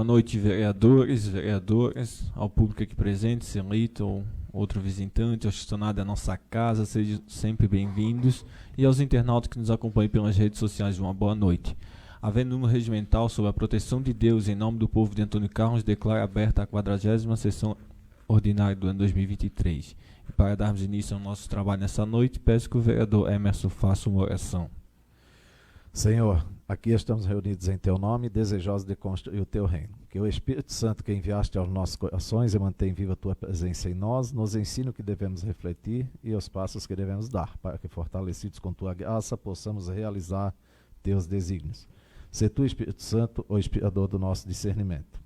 noite, vereadores, vereadoras, ao público aqui presente, Celito ou outro visitante, aos funcionários da nossa casa, sejam sempre bem-vindos, e aos internautas que nos acompanham pelas redes sociais, uma boa noite. Havendo número regimental sobre a proteção de Deus em nome do povo de Antônio Carlos, declaro aberta a 40ª sessão ordinária do ano 2023. E para darmos início ao nosso trabalho nessa noite, peço que o vereador Emerson faça uma oração. Senhor, aqui estamos reunidos em Teu nome, desejosos de construir o Teu reino. Que o Espírito Santo que enviaste aos nossos corações e mantém viva a Tua presença em nós, nos ensine o que devemos refletir e os passos que devemos dar, para que, fortalecidos com Tua graça, possamos realizar Teus desígnios. Sê Tu, Espírito Santo, o inspirador do nosso discernimento.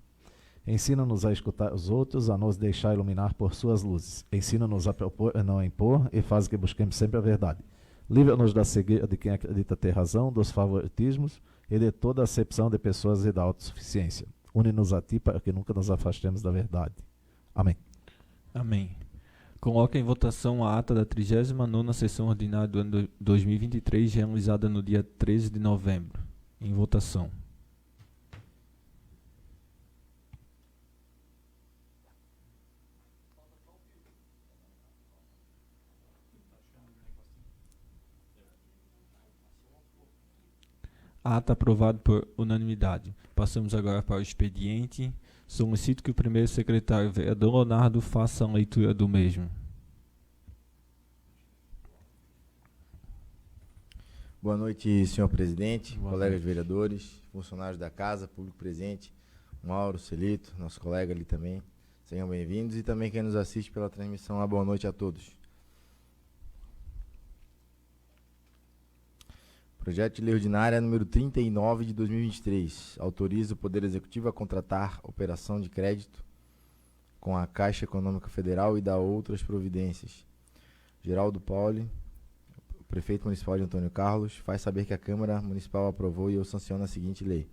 Ensina-nos a escutar os outros, a nos deixar iluminar por Suas luzes. Ensina-nos a propor e não a impor, e faz que busquemos sempre a verdade. Livra-nos da cegueira de quem acredita ter razão, dos favoritismos e de toda acepção de pessoas e da autossuficiência. Une-nos a Ti para que nunca nos afastemos da verdade. Amém. Amém. Coloca em votação a ata da 39ª sessão ordinária do ano 2023, realizada no dia 13 de novembro. Em votação. Ata aprovado por unanimidade. Passamos agora para o expediente. Solicito que o primeiro secretário, vereador Leonardo, faça a leitura do mesmo. Boa noite, senhor presidente, Boa colegas noite. vereadores, funcionários da casa, público presente, Mauro, Celito, nosso colega ali também. Sejam bem-vindos e também quem nos assiste pela transmissão. Uma boa noite a todos. Projeto de Lei Ordinária número 39 de 2023. Autoriza o Poder Executivo a contratar operação de crédito com a Caixa Econômica Federal e dá outras providências. Geraldo Pauli, o prefeito municipal de Antônio Carlos, faz saber que a Câmara Municipal aprovou e eu sanciono a seguinte lei.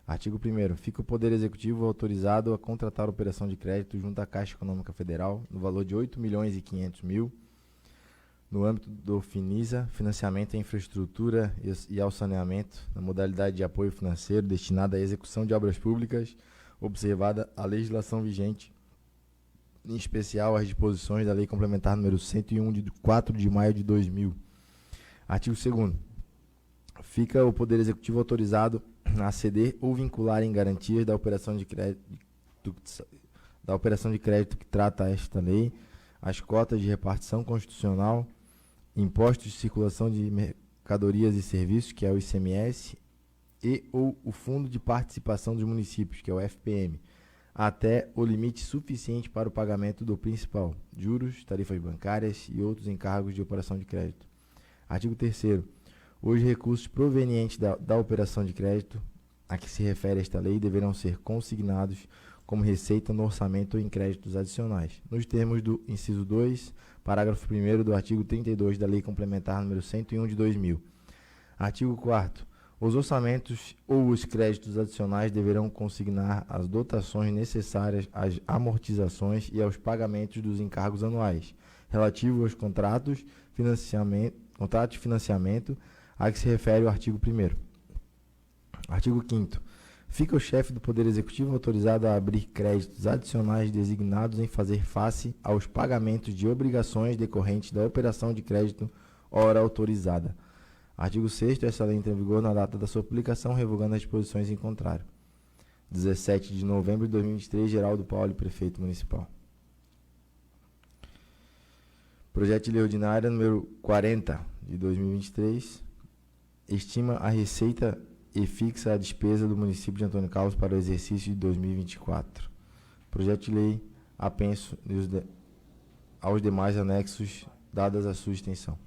Artigo 1º. Fica o Poder Executivo autorizado a contratar operação de crédito junto à Caixa Econômica Federal no valor de R$ 8.500.000 no âmbito do FINISA, Financiamento à Infraestrutura e ao Saneamento, na modalidade de apoio financeiro destinada à execução de obras públicas, observada a legislação vigente, em especial as disposições da Lei Complementar número 101, de 4 de maio de 2000. Artigo 2º. Fica o Poder Executivo autorizado a ceder ou vincular em garantias da operação de crédito que trata esta lei, as cotas de repartição constitucional, impostos de circulação de mercadorias e serviços, que é o ICMS, e ou o Fundo de Participação dos Municípios, que é o FPM, até o limite suficiente para o pagamento do principal, juros, tarifas bancárias e outros encargos de operação de crédito. Artigo 3º. Os recursos provenientes da operação de crédito a que se refere esta lei deverão ser consignados como receita no orçamento ou em créditos adicionais, nos termos do inciso 2, parágrafo 1º do artigo 32 da Lei Complementar número 101 de 2000. Artigo 4º. Os orçamentos ou os créditos adicionais deverão consignar as dotações necessárias às amortizações e aos pagamentos dos encargos anuais, relativos aos contratos de financiamento a que se refere o artigo 1º. Artigo 5º. Fica o chefe do Poder Executivo autorizado a abrir créditos adicionais designados em fazer face aos pagamentos de obrigações decorrentes da operação de crédito ora autorizada. Artigo 6º. Essa lei entra em vigor na data da sua publicação, revogando as disposições em contrário. 17 de novembro de 2023, Geraldo Pauli, prefeito municipal. Projeto de Lei Ordinária número 40 de 2023 estima a receita e fixa a despesa do município de Antônio Carlos para o exercício de 2024. Projeto de lei apenso aos demais anexos, dadas a sua extensão.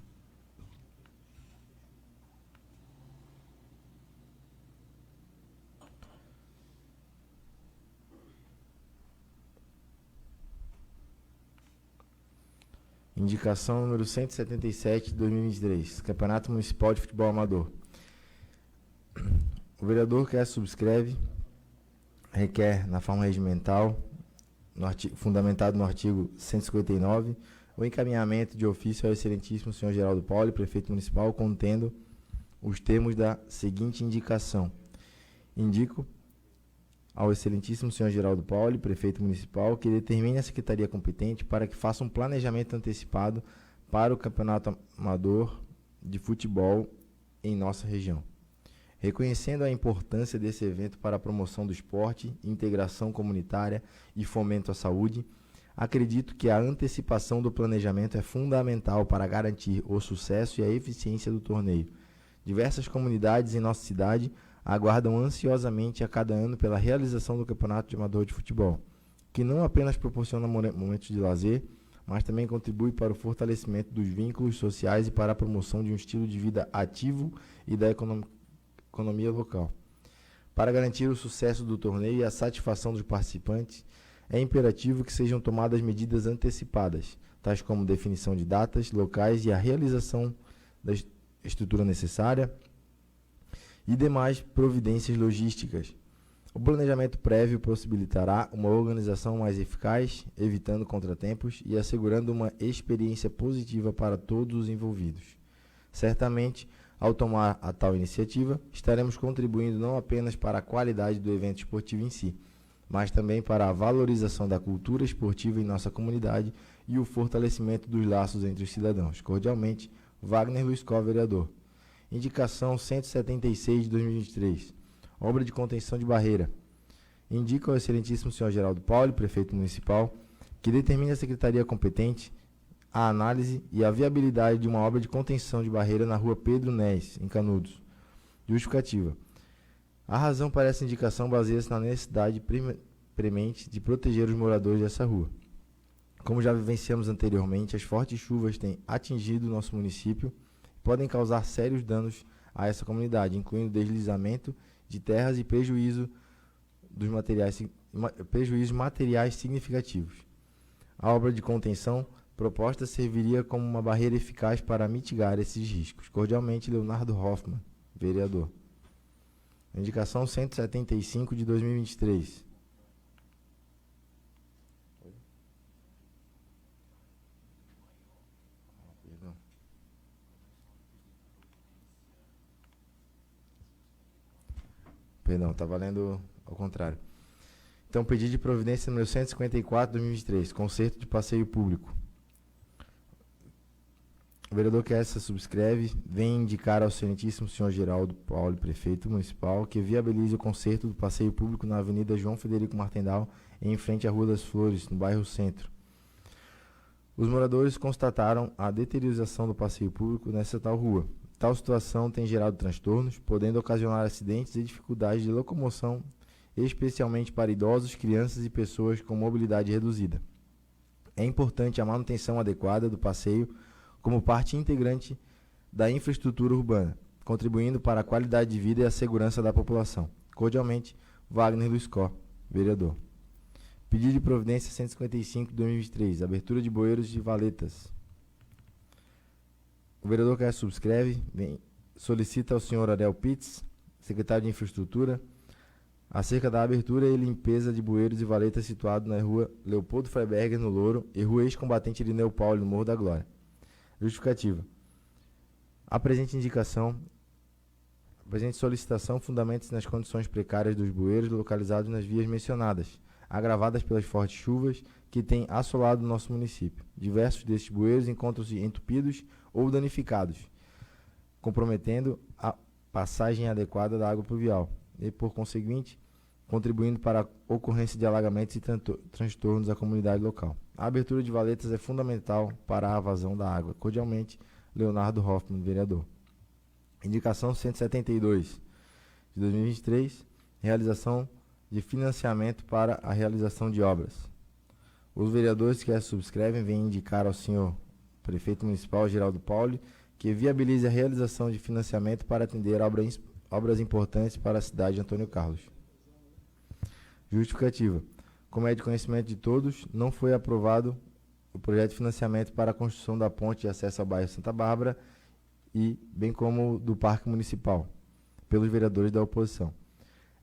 Indicação número 177 de 2023, Campeonato Municipal de Futebol Amador. O vereador que subscreve requer, na forma regimental, fundamentado no artigo 159, o encaminhamento de ofício ao excelentíssimo senhor Geraldo Pauli, prefeito municipal, contendo os termos da seguinte indicação. Indico ao excelentíssimo senhor Geraldo Pauli, prefeito municipal, que determine a secretaria competente para que faça um planejamento antecipado para o campeonato amador de futebol em nossa região. Reconhecendo a importância desse evento para a promoção do esporte, integração comunitária e fomento à saúde, acredito que a antecipação do planejamento é fundamental para garantir o sucesso e a eficiência do torneio. Diversas comunidades em nossa cidade aguardam ansiosamente a cada ano pela realização do Campeonato de Amador de Futebol, que não apenas proporciona momentos de lazer, mas também contribui para o fortalecimento dos vínculos sociais e para a promoção de um estilo de vida ativo e da economia local. Para garantir o sucesso do torneio e a satisfação dos participantes, é imperativo que sejam tomadas medidas antecipadas, tais como definição de datas, locais e a realização da estrutura necessária e demais providências logísticas. O planejamento prévio possibilitará uma organização mais eficaz, evitando contratempos e assegurando uma experiência positiva para todos os envolvidos. Certamente, ao tomar a tal iniciativa, estaremos contribuindo não apenas para a qualidade do evento esportivo em si, mas também para a valorização da cultura esportiva em nossa comunidade e o fortalecimento dos laços entre os cidadãos. Cordialmente, Wagner Luiscó, vereador. Indicação 176 de 2023. Obra de contenção de barreira. Indica ao excelentíssimo senhor Geraldo Pauli, prefeito municipal, que determine a secretaria competente a análise e a viabilidade de uma obra de contenção de barreira na rua Pedro Nés, em Canudos. Justificativa. A razão para essa indicação baseia-se na necessidade premente de proteger os moradores dessa rua. Como já vivenciamos anteriormente, as fortes chuvas têm atingido o nosso município e podem causar sérios danos a essa comunidade, incluindo deslizamento de terras e prejuízos materiais significativos. A obra de contenção proposta serviria como uma barreira eficaz para mitigar esses riscos. Cordialmente, Leonardo Hoffmann, vereador. Indicação 175 de 2023. Perdão, está valendo ao contrário. Então, pedido de providência número 154 de 2023, conserto de passeio público. O vereador que essa subscreve vem indicar ao excelentíssimo senhor Geraldo Pauli, prefeito municipal, que viabilize o conserto do passeio público na Avenida João Frederico Martendal, em frente à Rua das Flores, no bairro Centro. Os moradores constataram a deteriorização do passeio público nessa tal rua. Tal situação tem gerado transtornos, podendo ocasionar acidentes e dificuldades de locomoção, especialmente para idosos, crianças e pessoas com mobilidade reduzida. É importante a manutenção adequada do passeio como parte integrante da infraestrutura urbana, contribuindo para a qualidade de vida e a segurança da população. Cordialmente, Wagner Luiscó, vereador. Pedido de providência 155 de 2023, abertura de bueiros e valetas. O vereador que subscreve solicita ao senhor Ariel Pitts, secretário de Infraestrutura, acerca da abertura e limpeza de bueiros e valetas situados na rua Leopoldo Freiberger, no Louro, e rua ex-combatente Irineu Paulo, no Morro da Glória. Justificativa. A presente solicitação fundamenta-se nas condições precárias dos bueiros localizados nas vias mencionadas, agravadas pelas fortes chuvas que têm assolado o nosso município. Diversos desses bueiros encontram-se entupidos ou danificados, comprometendo a passagem adequada da água pluvial e, por conseguinte, contribuindo para a ocorrência de alagamentos e transtornos à comunidade local. A abertura de valetas é fundamental para a vazão da água. Cordialmente, Leonardo Hoffmann, vereador. Indicação 172 de 2023, realização de financiamento para a realização de obras. Os vereadores que a subscrevem vêm indicar ao senhor prefeito municipal Geraldo Pauli que viabilize a realização de financiamento para atender obras importantes para a cidade de Antônio Carlos. Justificativa. Como é de conhecimento de todos, não foi aprovado o projeto de financiamento para a construção da ponte de acesso ao bairro Santa Bárbara e bem como do Parque Municipal, pelos vereadores da oposição.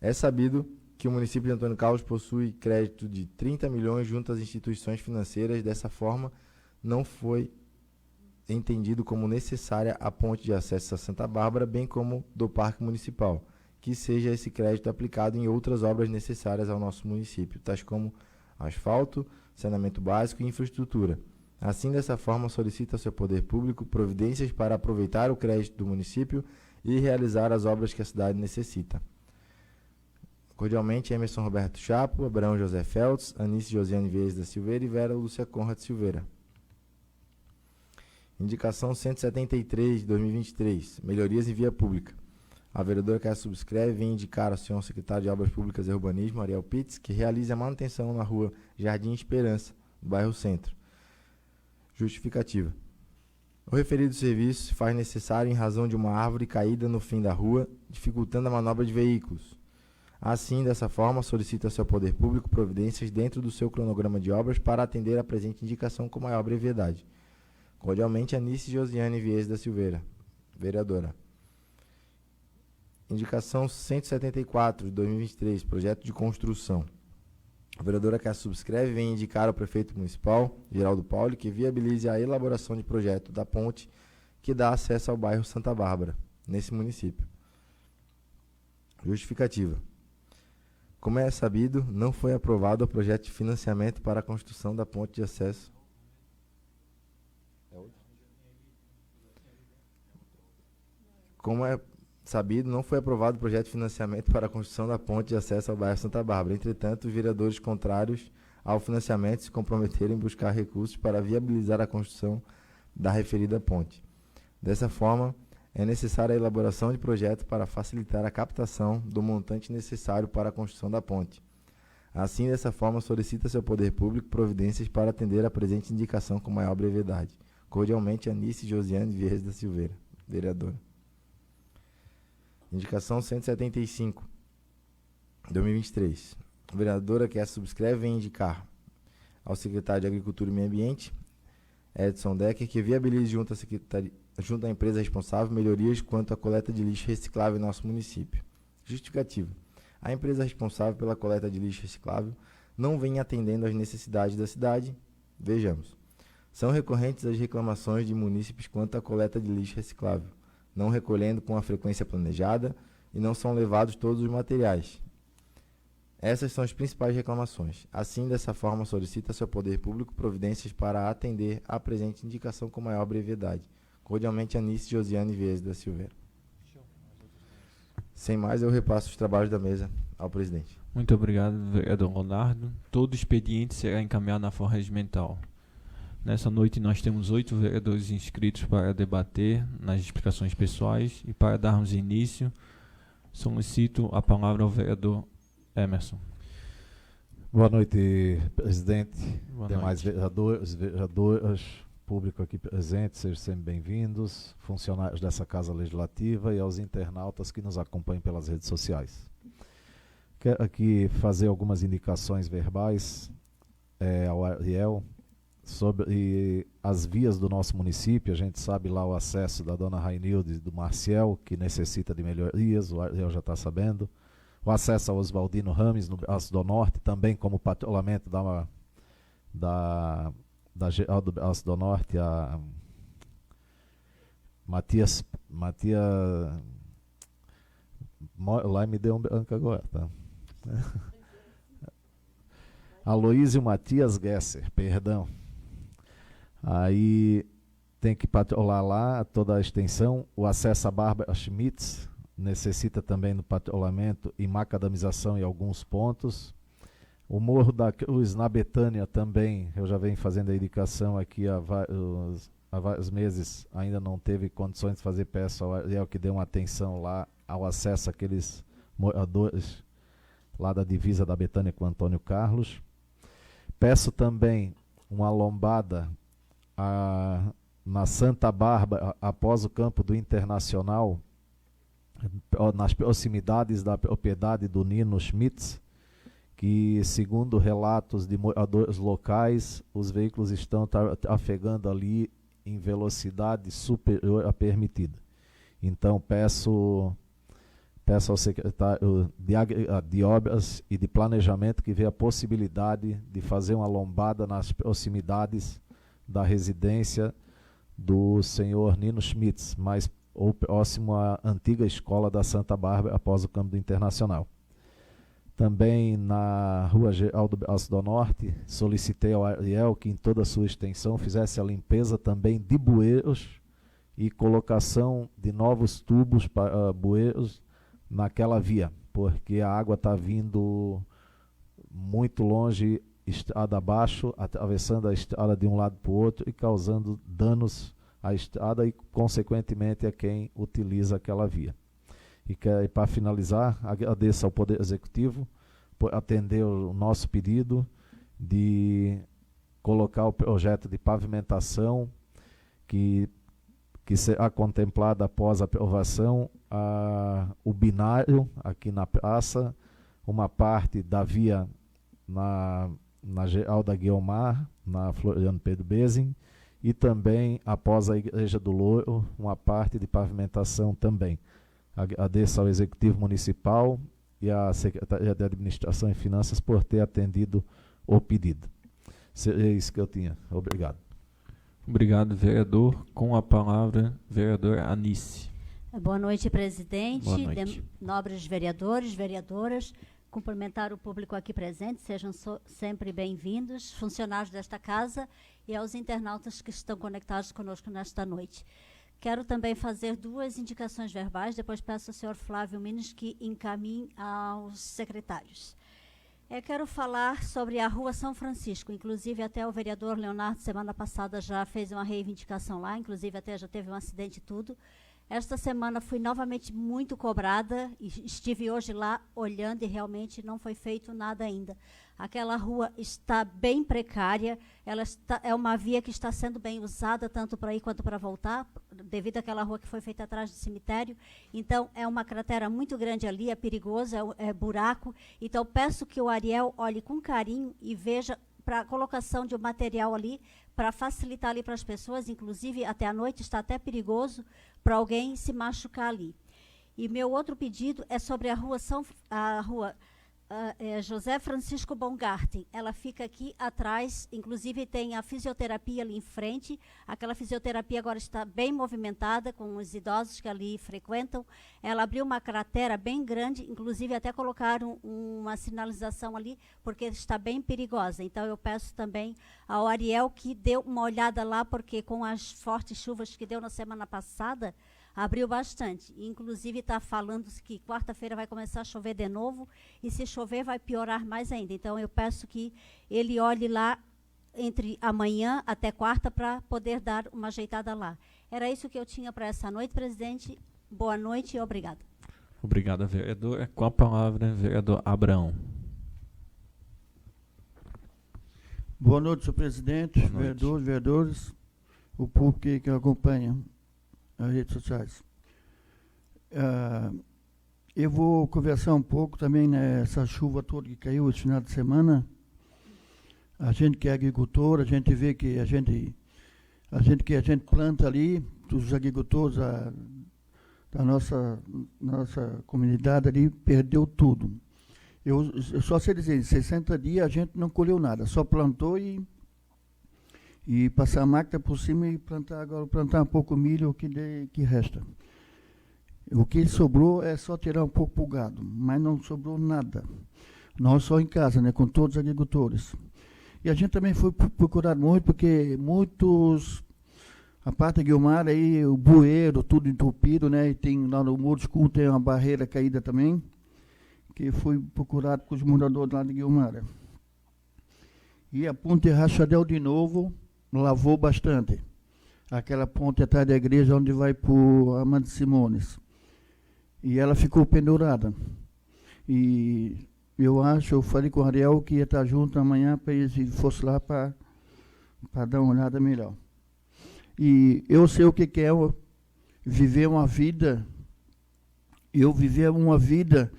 É sabido que o município de Antônio Carlos possui crédito de 30 milhões junto às instituições financeiras. Dessa forma, não foi entendido como necessária a ponte de acesso a Santa Bárbara, bem como do Parque Municipal, que seja esse crédito aplicado em outras obras necessárias ao nosso município, tais como asfalto, saneamento básico e infraestrutura. Assim, dessa forma, solicita ao seu poder público providências para aproveitar o crédito do município e realizar as obras que a cidade necessita. Cordialmente, Emerson Roberto Chapo, Abraão José Feltz, Anice Josiane Vieira da Silveira e Vera Lúcia Conrad Silveira. Indicação 173 de 2023, melhorias em via pública. A vereadora que a subscreve vem indicar ao senhor secretário de Obras Públicas e Urbanismo, Ariel Pitts, que realize a manutenção na rua Jardim Esperança, no bairro Centro. Justificativa. O referido serviço se faz necessário em razão de uma árvore caída no fim da rua, dificultando a manobra de veículos. Assim, dessa forma, solicita ao seu poder público providências dentro do seu cronograma de obras para atender a presente indicação com maior brevidade. Cordialmente, Anice Josiane Vieira da Silveira, vereadora. Indicação 174 de 2023, projeto de construção. A vereadora que a subscreve vem indicar ao prefeito municipal, Geraldo Pauli, que viabilize a elaboração de projeto da ponte que dá acesso ao bairro Santa Bárbara, nesse município. Justificativa. Como é sabido, não foi aprovado o projeto de financiamento para a construção da ponte de acesso. Como é sabido, não foi aprovado o projeto de financiamento para a construção da ponte de acesso ao bairro Santa Bárbara. Entretanto, os vereadores contrários ao financiamento se comprometeram em buscar recursos para viabilizar a construção da referida ponte. Dessa forma, é necessária a elaboração de projeto para facilitar a captação do montante necessário para a construção da ponte. Assim, dessa forma, solicita seu poder público providências para atender a presente indicação com maior brevidade. Cordialmente, Anice Josiane Vieira da Silveira, vereadora. Indicação 175, 2023. A vereadora que a subscreve vem indicar ao secretário de Agricultura e Meio Ambiente, Edson Decker, que viabilize junto à empresa responsável melhorias quanto à coleta de lixo reciclável em nosso município. Justificativa. A empresa responsável pela coleta de lixo reciclável não vem atendendo às necessidades da cidade. Vejamos. São recorrentes as reclamações de munícipes quanto à coleta de lixo reciclável, não recolhendo com a frequência planejada e não são levados todos os materiais. Essas são as principais reclamações. Assim, dessa forma, solicita seu poder público providências para atender a presente indicação com maior brevidade. Cordialmente, Anice Josiane Vieira da Silveira. Sem mais, eu repasso os trabalhos da mesa ao presidente. Muito obrigado, vereador Leonardo. Todo expediente será encaminhado na forma regimental. Nessa noite nós temos 8 vereadores inscritos para debater nas explicações pessoais e para darmos início, solicito a palavra ao vereador Emerson. Boa noite, presidente. Boa Demais noite. vereadores, vereadoras, público aqui presente, sejam sempre bem-vindos, funcionários dessa Casa Legislativa e aos internautas que nos acompanham pelas redes sociais. Quero aqui fazer algumas indicações verbais ao Ariel sobre as vias do nosso município. A gente sabe lá o acesso da dona Rainilde e do Marcial, que necessita de melhorias, o Ariel já está sabendo. O acesso ao Oswaldino Rames, no Braço do Norte, também como patrulhamento da Geral do Braço do Norte, a Matias lá me deu um branco agora, tá? Aloísio Matias Gesser, perdão. Aí tem que patrulhar lá toda a extensão. O acesso a Bárbara Schmitz necessita também do patrulhamento e macadamização em alguns pontos. O Morro da Cruz, na Betânia, também, eu já venho fazendo a indicação aqui há vários meses, ainda não teve condições de fazer peça ao Ariel, que deu uma atenção lá ao acesso àqueles moradores lá da divisa da Betânia com Antônio Carlos. Peço também uma lombada na Santa Bárbara, após o campo do Internacional, nas proximidades da propriedade do Nino Schmitz, que, segundo relatos de moradores locais, os veículos estão trafegando ali em velocidade superior à permitida. Então, peço ao secretário de Obras e de Planejamento que vê a possibilidade de fazer uma lombada nas proximidades da residência do senhor Nino Schmitz, mais ou próximo à antiga escola da Santa Bárbara, após o câmbio internacional. Também na Rua Geraldo Braço do Norte, solicitei ao Ariel que em toda a sua extensão fizesse a limpeza também de bueiros e colocação de novos tubos para bueiros naquela via, porque a água está vindo muito longe, estrada abaixo, atravessando a estrada de um lado para o outro e causando danos à estrada e, consequentemente, a quem utiliza aquela via. E para finalizar, agradeço ao Poder Executivo por atender o nosso pedido de colocar o projeto de pavimentação que será contemplado após a aprovação, o binário aqui na praça, uma parte da via na Geralda Guiomar, na Floriano Pedro Bezin, e também, após a Igreja do Louro, uma parte de pavimentação também. Agradeço ao Executivo Municipal e à Secretaria de Administração e Finanças por ter atendido o pedido. Seria isso que eu tinha. Obrigado. Obrigado, vereador. Com a palavra, vereador Anice. Boa noite, presidente. Boa noite. Nobres vereadores, vereadoras. Cumprimentar o público aqui presente, sejam sempre bem-vindos, funcionários desta casa e aos internautas que estão conectados conosco nesta noite. Quero também fazer 2 indicações verbais, depois peço ao senhor Flávio Mines que encaminhe aos secretários. Quero falar sobre a Rua São Francisco, inclusive até o vereador Leonardo, semana passada, já fez uma reivindicação lá, inclusive até já teve um acidente e tudo. Esta semana fui novamente muito cobrada e estive hoje lá olhando e realmente não foi feito nada ainda. Aquela rua está bem precária, é uma via que está sendo bem usada tanto para ir quanto para voltar, devido àquela rua que foi feita atrás do cemitério. Então, é uma cratera muito grande ali, é perigoso, é buraco. Então, peço que o Ariel olhe com carinho e veja para a colocação de um material ali, para facilitar ali para as pessoas, inclusive até à noite está até perigoso para alguém se machucar ali. E meu outro pedido é sobre a rua José Francisco Baumgarten. Ela fica aqui atrás, inclusive tem a fisioterapia ali em frente. Aquela fisioterapia agora está bem movimentada com os idosos que ali frequentam. Ela abriu uma cratera bem grande, inclusive até colocaram uma sinalização ali, porque está bem perigosa. Então eu peço também ao Ariel que dê uma olhada lá, porque com as fortes chuvas que deu na semana passada, abriu bastante. Inclusive está falando que quarta-feira vai começar a chover de novo e se chover vai piorar mais ainda. Então eu peço que ele olhe lá entre amanhã até quarta para poder dar uma ajeitada lá. Era isso que eu tinha para essa noite, presidente. Boa noite e obrigada. Obrigado, vereador. Com a palavra, vereador Abraão. Boa noite, senhor presidente, Boa noite. vereadores, vereadores, o público que acompanha as redes sociais. Eu vou conversar um pouco também nessa chuva toda que caiu esse final de semana. A gente que é agricultor, a gente vê que a gente planta ali, os agricultores da nossa comunidade ali, perdeu tudo. Eu só sei dizer, em 60 dias a gente não colheu nada, só plantou e passar a máquina por cima e plantar um pouco milho que resta. O que sobrou é só tirar um pouco pro gado, mas não sobrou nada. Nós só em casa, com todos os agricultores. E a gente também foi procurar muito, porque muitos, a parte da Guiomar aí, o bueiro, tudo entupido, e tem lá no Muro Escuro tem uma barreira caída também, que foi procurado com os moradores lá de Guiomar. E a ponte Rachadel de novo, lavou bastante. Aquela ponte atrás da igreja onde vai para o Amante Simones. E ela ficou pendurada. E eu falei com o Ariel que ia estar junto amanhã para ele fosse lá para dar uma olhada melhor. E eu sei o que é viver uma vida. Eu viver uma vida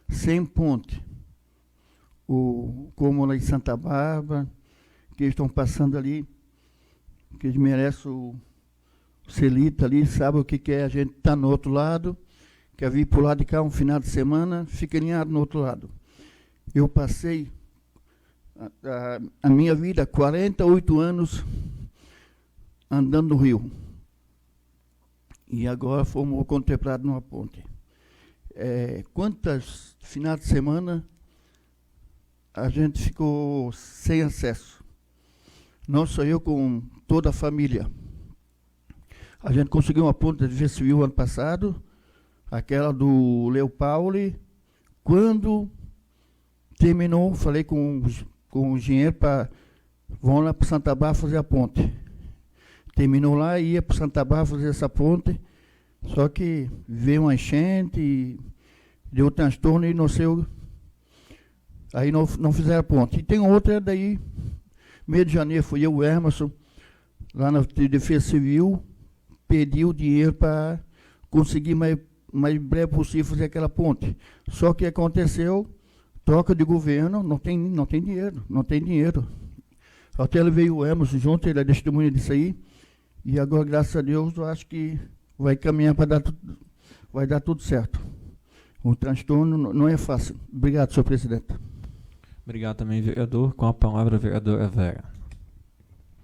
sem ponte. Como lá em Santa Bárbara, que eles estão passando ali, que eles merecem o Celita ali, sabe o que é a gente estar no outro lado, quer vir para o lado de cá um final de semana, fica alinhado no outro lado. Eu passei a minha vida, 48 anos, andando no rio. e agora fomos contemplados numa ponte. Quantas finais de semana a gente ficou sem acesso? Não só eu, com toda a família. A gente conseguiu uma ponte de Defesa Civil ano passado, aquela do Leo Pauli. Quando terminou, falei com o engenheiro para vão lá para Santa Bárbara fazer a ponte. Terminou lá e ia para Santa Bárbara fazer essa ponte, só que veio uma enchente e deu transtorno e não sei. Aí não fizeram a ponte. E tem outra daí, mês de janeiro, fui eu, o Emerson, lá na Defesa Civil, pediu dinheiro para conseguir mais breve possível fazer aquela ponte. Só que aconteceu, troca de governo, não tem dinheiro. Até ele veio o Emerson junto, ele é testemunha disso aí, e agora, graças a Deus, eu acho que vai caminhar para vai dar tudo certo. O transtorno não é fácil. Obrigado, senhor presidente. Obrigado também, vereador. Com a palavra, a vereadora Vera.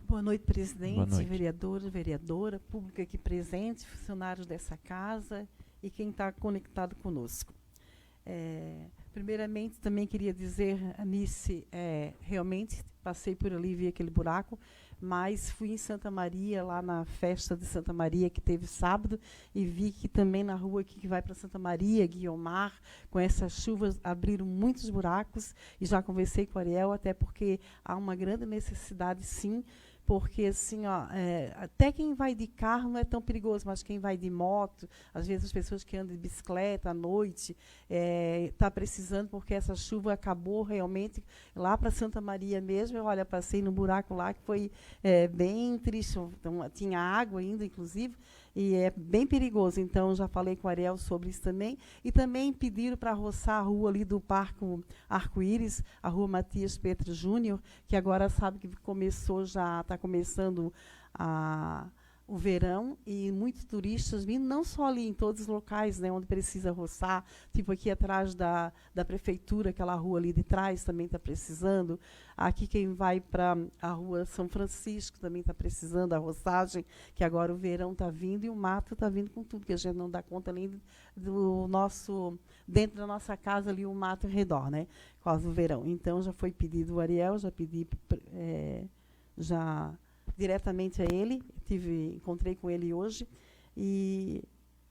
Boa noite, presidente, Boa noite. vereadores, vereadora, público aqui presente, funcionários dessa casa e quem está conectado conosco. Primeiramente, também queria dizer, Anice, realmente passei por ali, vi aquele buraco, mas fui em Santa Maria, lá na festa de Santa Maria, que teve sábado, e vi que também na rua aqui que vai para Santa Maria, Guiomar, com essas chuvas, abriram muitos buracos, e já conversei com o Ariel, até porque há uma grande necessidade, sim, porque assim, até quem vai de carro não é tão perigoso, mas quem vai de moto, às vezes as pessoas que andam de bicicleta à noite, está precisando, porque essa chuva acabou realmente lá para Santa Maria mesmo. Eu, olha, passei no buraco lá, que foi bem triste, então, tinha água ainda, inclusive, e é bem perigoso. Então, já falei com o Ariel sobre isso também. E também pediram para roçar a rua ali do Parque Arco-Íris, a rua Matias Petro Júnior, que agora sabe que começou, já está começando o verão, e muitos turistas vindo, não só ali, em todos os locais, né, onde precisa roçar, tipo aqui atrás da prefeitura, aquela rua ali de trás também está precisando. Aqui quem vai para a rua São Francisco também está precisando, a roçagem, que agora o verão está vindo e o mato está vindo com tudo, que a gente não dá conta nem do nosso, dentro da nossa casa ali, o mato ao redor, né, por causa do verão. Então, já foi pedido o Ariel, já pedi, já diretamente a ele, encontrei com ele hoje, e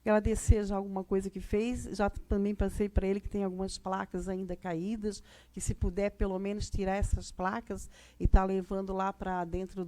agradecer já alguma coisa que fez. Já também passei para ele que tem algumas placas ainda caídas, que se puder pelo menos tirar essas placas e estar levando lá para dentro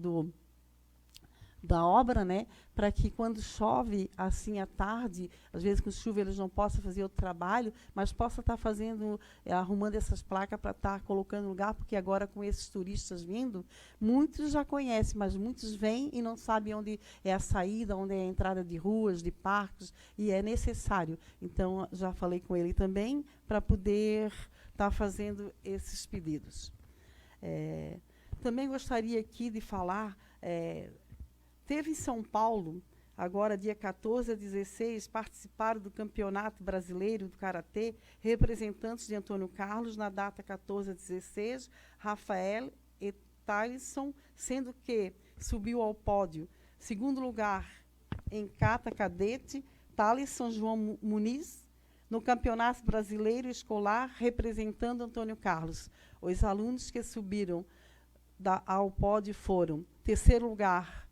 da obra, né, para que quando chove assim à tarde, às vezes com chuva eles não possam fazer outro trabalho, mas possa estar fazendo, arrumando essas placas para estar colocando no lugar, porque agora com esses turistas vindo, muitos já conhecem, mas muitos vêm e não sabem onde é a saída, onde é a entrada de ruas, de parques, e é necessário. Então, já falei com ele também, para poder estar fazendo esses pedidos. Também gostaria aqui de falar, teve em São Paulo, agora dia 14 a 16, participaram do Campeonato Brasileiro do Karatê, representantes de Antônio Carlos, na data 14 a 16, Rafael e Thalisson, sendo que subiu ao pódio. Segundo lugar, em Kata Cadete, Thalisson João Muniz, no Campeonato Brasileiro Escolar, representando Antônio Carlos. Os alunos que subiram ao pódio foram, terceiro lugar,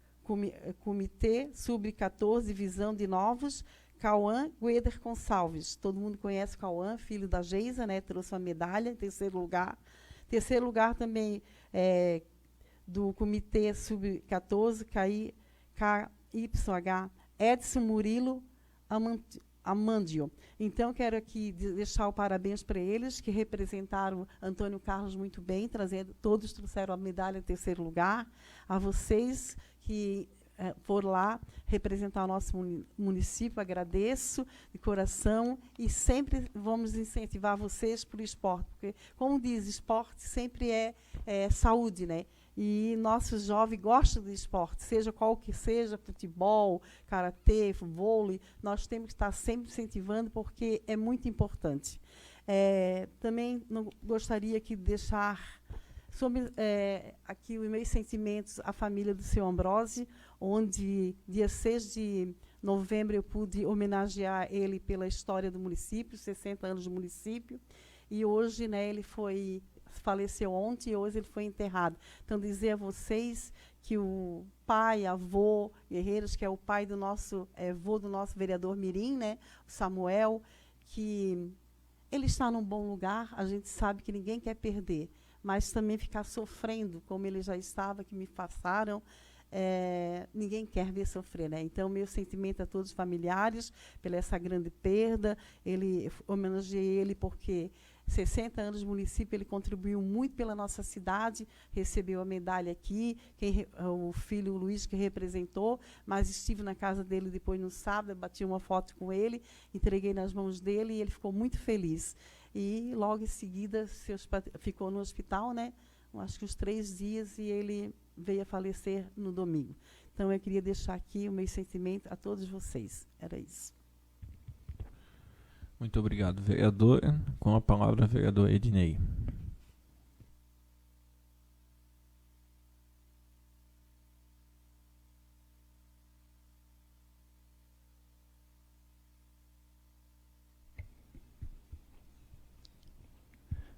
Comitê Sub-14, Divisão de Novos, Cauã Gueder Gonçalves. Todo mundo conhece Cauã, filho da Geisa, né? Trouxe uma medalha em terceiro lugar. Terceiro lugar também do Comitê Sub-14, KYH, Edson Murilo Amandio. Então, quero aqui deixar o parabéns para eles, que representaram Antônio Carlos muito bem, todos trouxeram a medalha em terceiro lugar. A vocês que foram lá representar o nosso município, agradeço de coração, e sempre vamos incentivar vocês para o esporte, porque, como diz, esporte sempre é saúde, né? E nossos jovens gostam de esporte, seja qual que seja, futebol, karatê, vôlei, nós temos que estar sempre incentivando, porque é muito importante. Também gostaria de deixar sobre aqui os meus sentimentos à família do seu Ambrose, onde dia 6 de novembro eu pude homenagear ele pela história do município, 60 anos do município. E hoje, né, ele faleceu ontem e hoje ele foi enterrado. Então, dizer a vocês que o pai, avô Guerreiros, que é o pai do nosso, avô do nosso vereador Mirim, né, o Samuel, que ele está num bom lugar, a gente sabe que ninguém quer perder, mas também ficar sofrendo, como ele já estava, que me passaram, ninguém quer ver sofrer, né? Então, meu sentimento a todos os familiares pela essa grande perda. Homenageei ele porque 60 anos de município, ele contribuiu muito pela nossa cidade, recebeu a medalha aqui, o filho Luiz que representou, mas estive na casa dele depois no sábado, bati uma foto com ele, entreguei nas mãos dele e ele ficou muito feliz. E logo em seguida ficou no hospital, né? Acho que uns 3 dias, e ele veio a falecer no domingo. Então, eu queria deixar aqui o meu sentimento a todos vocês. Era isso. Muito obrigado, vereadora. Com a palavra, vereador Ednei.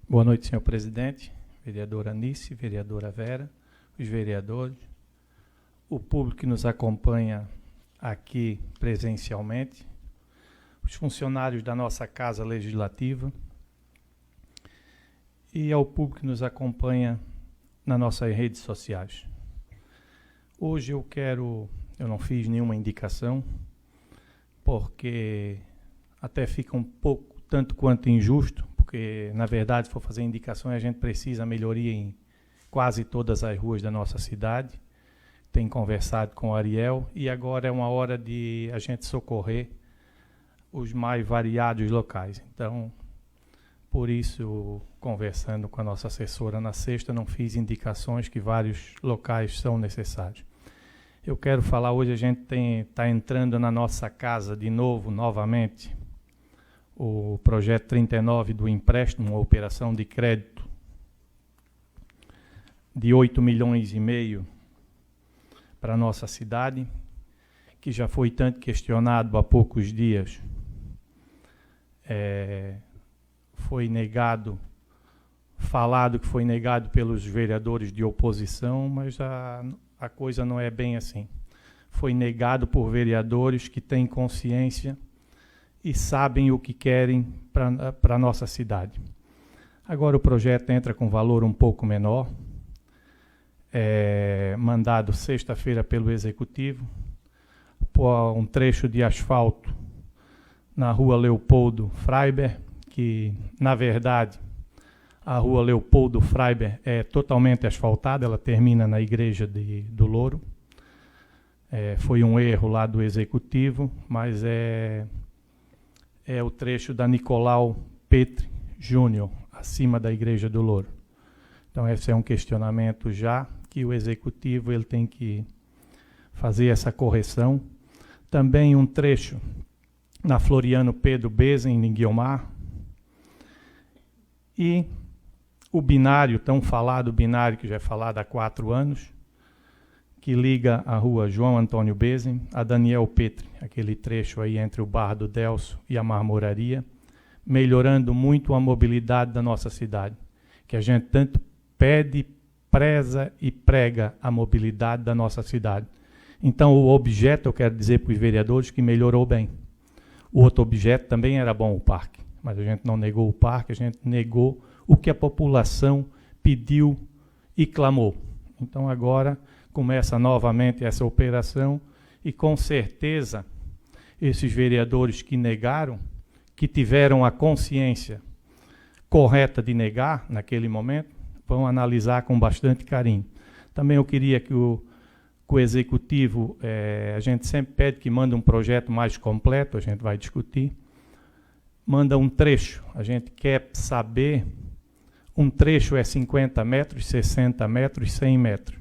Boa noite, senhor presidente, vereadora Anice, vereadora Vera, os vereadores, o público que nos acompanha aqui presencialmente, os funcionários da nossa Casa Legislativa e ao público que nos acompanha nas nossas redes sociais. Hoje eu não fiz nenhuma indicação, porque até fica um pouco, tanto quanto injusto, porque, na verdade, se for fazer indicações, a gente precisa melhoria em quase todas as ruas da nossa cidade. Tem conversado com o Ariel e agora é uma hora de a gente socorrer os mais variados locais. Então, por isso, conversando com a nossa assessora na sexta, não fiz indicações que vários locais são necessários. Eu quero falar hoje, a gente está entrando na nossa casa de novo, novamente, o projeto 39 do empréstimo, uma operação de crédito de 8,5 milhões para a nossa cidade, que já foi tanto questionado há poucos dias. Foi negado, falado que foi negado pelos vereadores de oposição, mas a coisa não é bem assim. Foi negado por vereadores que têm consciência e sabem o que querem para a nossa cidade. Agora o projeto entra com valor um pouco menor, mandado sexta-feira pelo Executivo, por um trecho de asfalto na rua Leopoldo Freiber, que, na verdade, a rua Leopoldo Freiber é totalmente asfaltada, ela termina na igreja do Louro. Foi um erro lá do Executivo, mas é o trecho da Nicolau Petri Júnior, acima da igreja do Louro. Então, esse é um questionamento já que o Executivo ele tem que fazer essa correção. Também um trecho na Floriano Pedro Besen, em Guiomar. E o binário, tão falado binário, que já é falado há 4 anos, que liga a rua João Antônio Besen a Daniel Petri, aquele trecho aí entre o Bar do Delso e a Marmoraria, melhorando muito a mobilidade da nossa cidade, que a gente tanto pede, preza e prega a mobilidade da nossa cidade. Então, o objeto, eu quero dizer para os vereadores que melhorou bem. O outro objeto também era bom, o parque, mas a gente não negou o parque, a gente negou o que a população pediu e clamou. Então, agora começa novamente essa operação e, com certeza, esses vereadores que negaram, que tiveram a consciência correta de negar naquele momento, vão analisar com bastante carinho. Também eu queria que o Executivo, a gente sempre pede que manda um projeto mais completo, a gente vai discutir, manda um trecho, a gente quer saber, um trecho é 50 metros, 60 metros, 100 metros.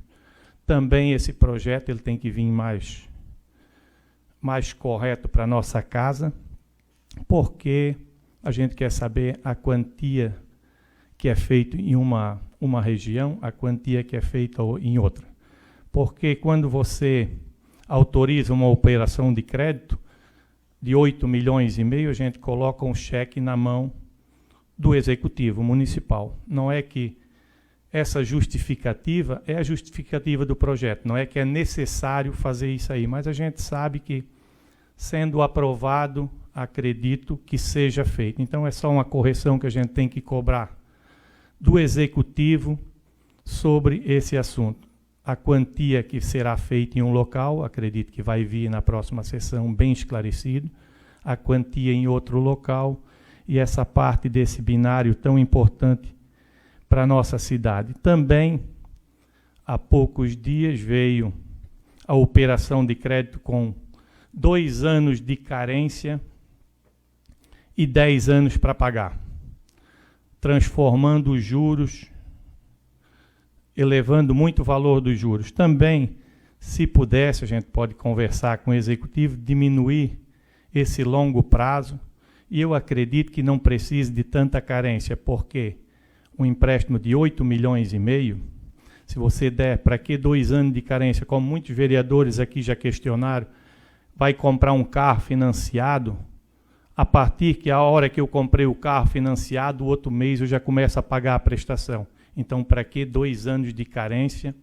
Também esse projeto ele tem que vir mais correto para a nossa casa, porque a gente quer saber a quantia que é feita em uma região, a quantia que é feita em outra. Porque quando você autoriza uma operação de crédito de 8 milhões e meio, a gente coloca um cheque na mão do executivo municipal. Não é que essa justificativa é a justificativa do projeto, não é que é necessário fazer isso aí, mas a gente sabe que, sendo aprovado, acredito que seja feito. Então é só uma correção que a gente tem que cobrar do executivo sobre esse assunto. A quantia que será feita em um local, acredito que vai vir na próxima sessão bem esclarecido, a quantia em outro local, e essa parte desse binário tão importante para a nossa cidade. Também, há poucos dias, veio a operação de crédito com 2 anos de carência e 10 anos para pagar, transformando os juros, elevando muito o valor dos juros. Também, se pudesse, a gente pode conversar com o executivo, diminuir esse longo prazo, e eu acredito que não precise de tanta carência, porque um empréstimo de 8 milhões e meio, se você der para que 2 anos de carência, como muitos vereadores aqui já questionaram, vai comprar um carro financiado, a partir que a hora que eu comprei o carro financiado, o outro mês eu já começo a pagar a prestação. Então, para que 2 anos de carência?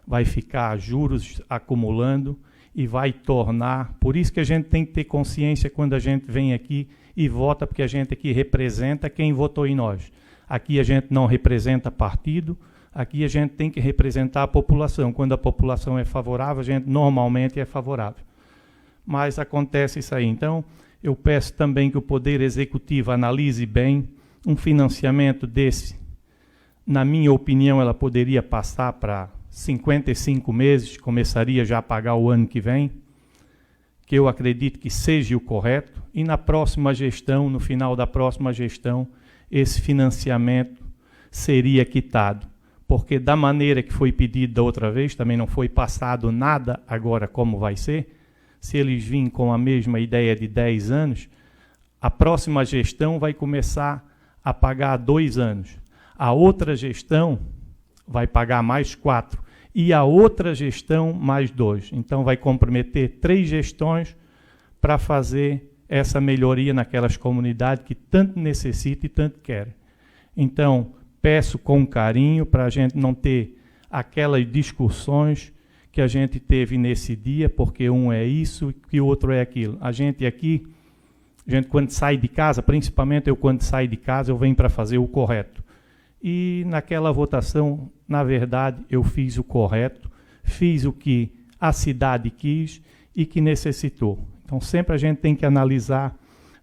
Vai ficar juros acumulando e vai tornar... Por isso que a gente tem que ter consciência quando a gente vem aqui e vota, porque a gente aqui representa quem votou em nós. Aqui a gente não representa partido, aqui a gente tem que representar a população. Quando a população é favorável, a gente normalmente é favorável. Mas acontece isso aí. Então, eu peço também que o Poder Executivo analise bem um financiamento desse. Na minha opinião, ela poderia passar para 55 meses, começaria já a pagar o ano que vem, que eu acredito que seja o correto, e na próxima gestão, no final da próxima gestão, esse financiamento seria quitado, porque da maneira que foi pedido da outra vez, também não foi passado nada agora como vai ser. Se eles virem com a mesma ideia de 10 anos, a próxima gestão vai começar a pagar 2 anos. A outra gestão vai pagar mais 4. E a outra gestão mais 2. Então vai comprometer 3 gestões para fazer essa melhoria naquelas comunidades que tanto necessitam e tanto querem. Então, peço com carinho para a gente não ter aquelas discussões que a gente teve nesse dia, porque um é isso e o outro é aquilo. A gente aqui, quando sai de casa, principalmente eu quando saio de casa, eu venho para fazer o correto. E naquela votação, na verdade, eu fiz o correto, fiz o que a cidade quis e que necessitou. Então, sempre a gente tem que analisar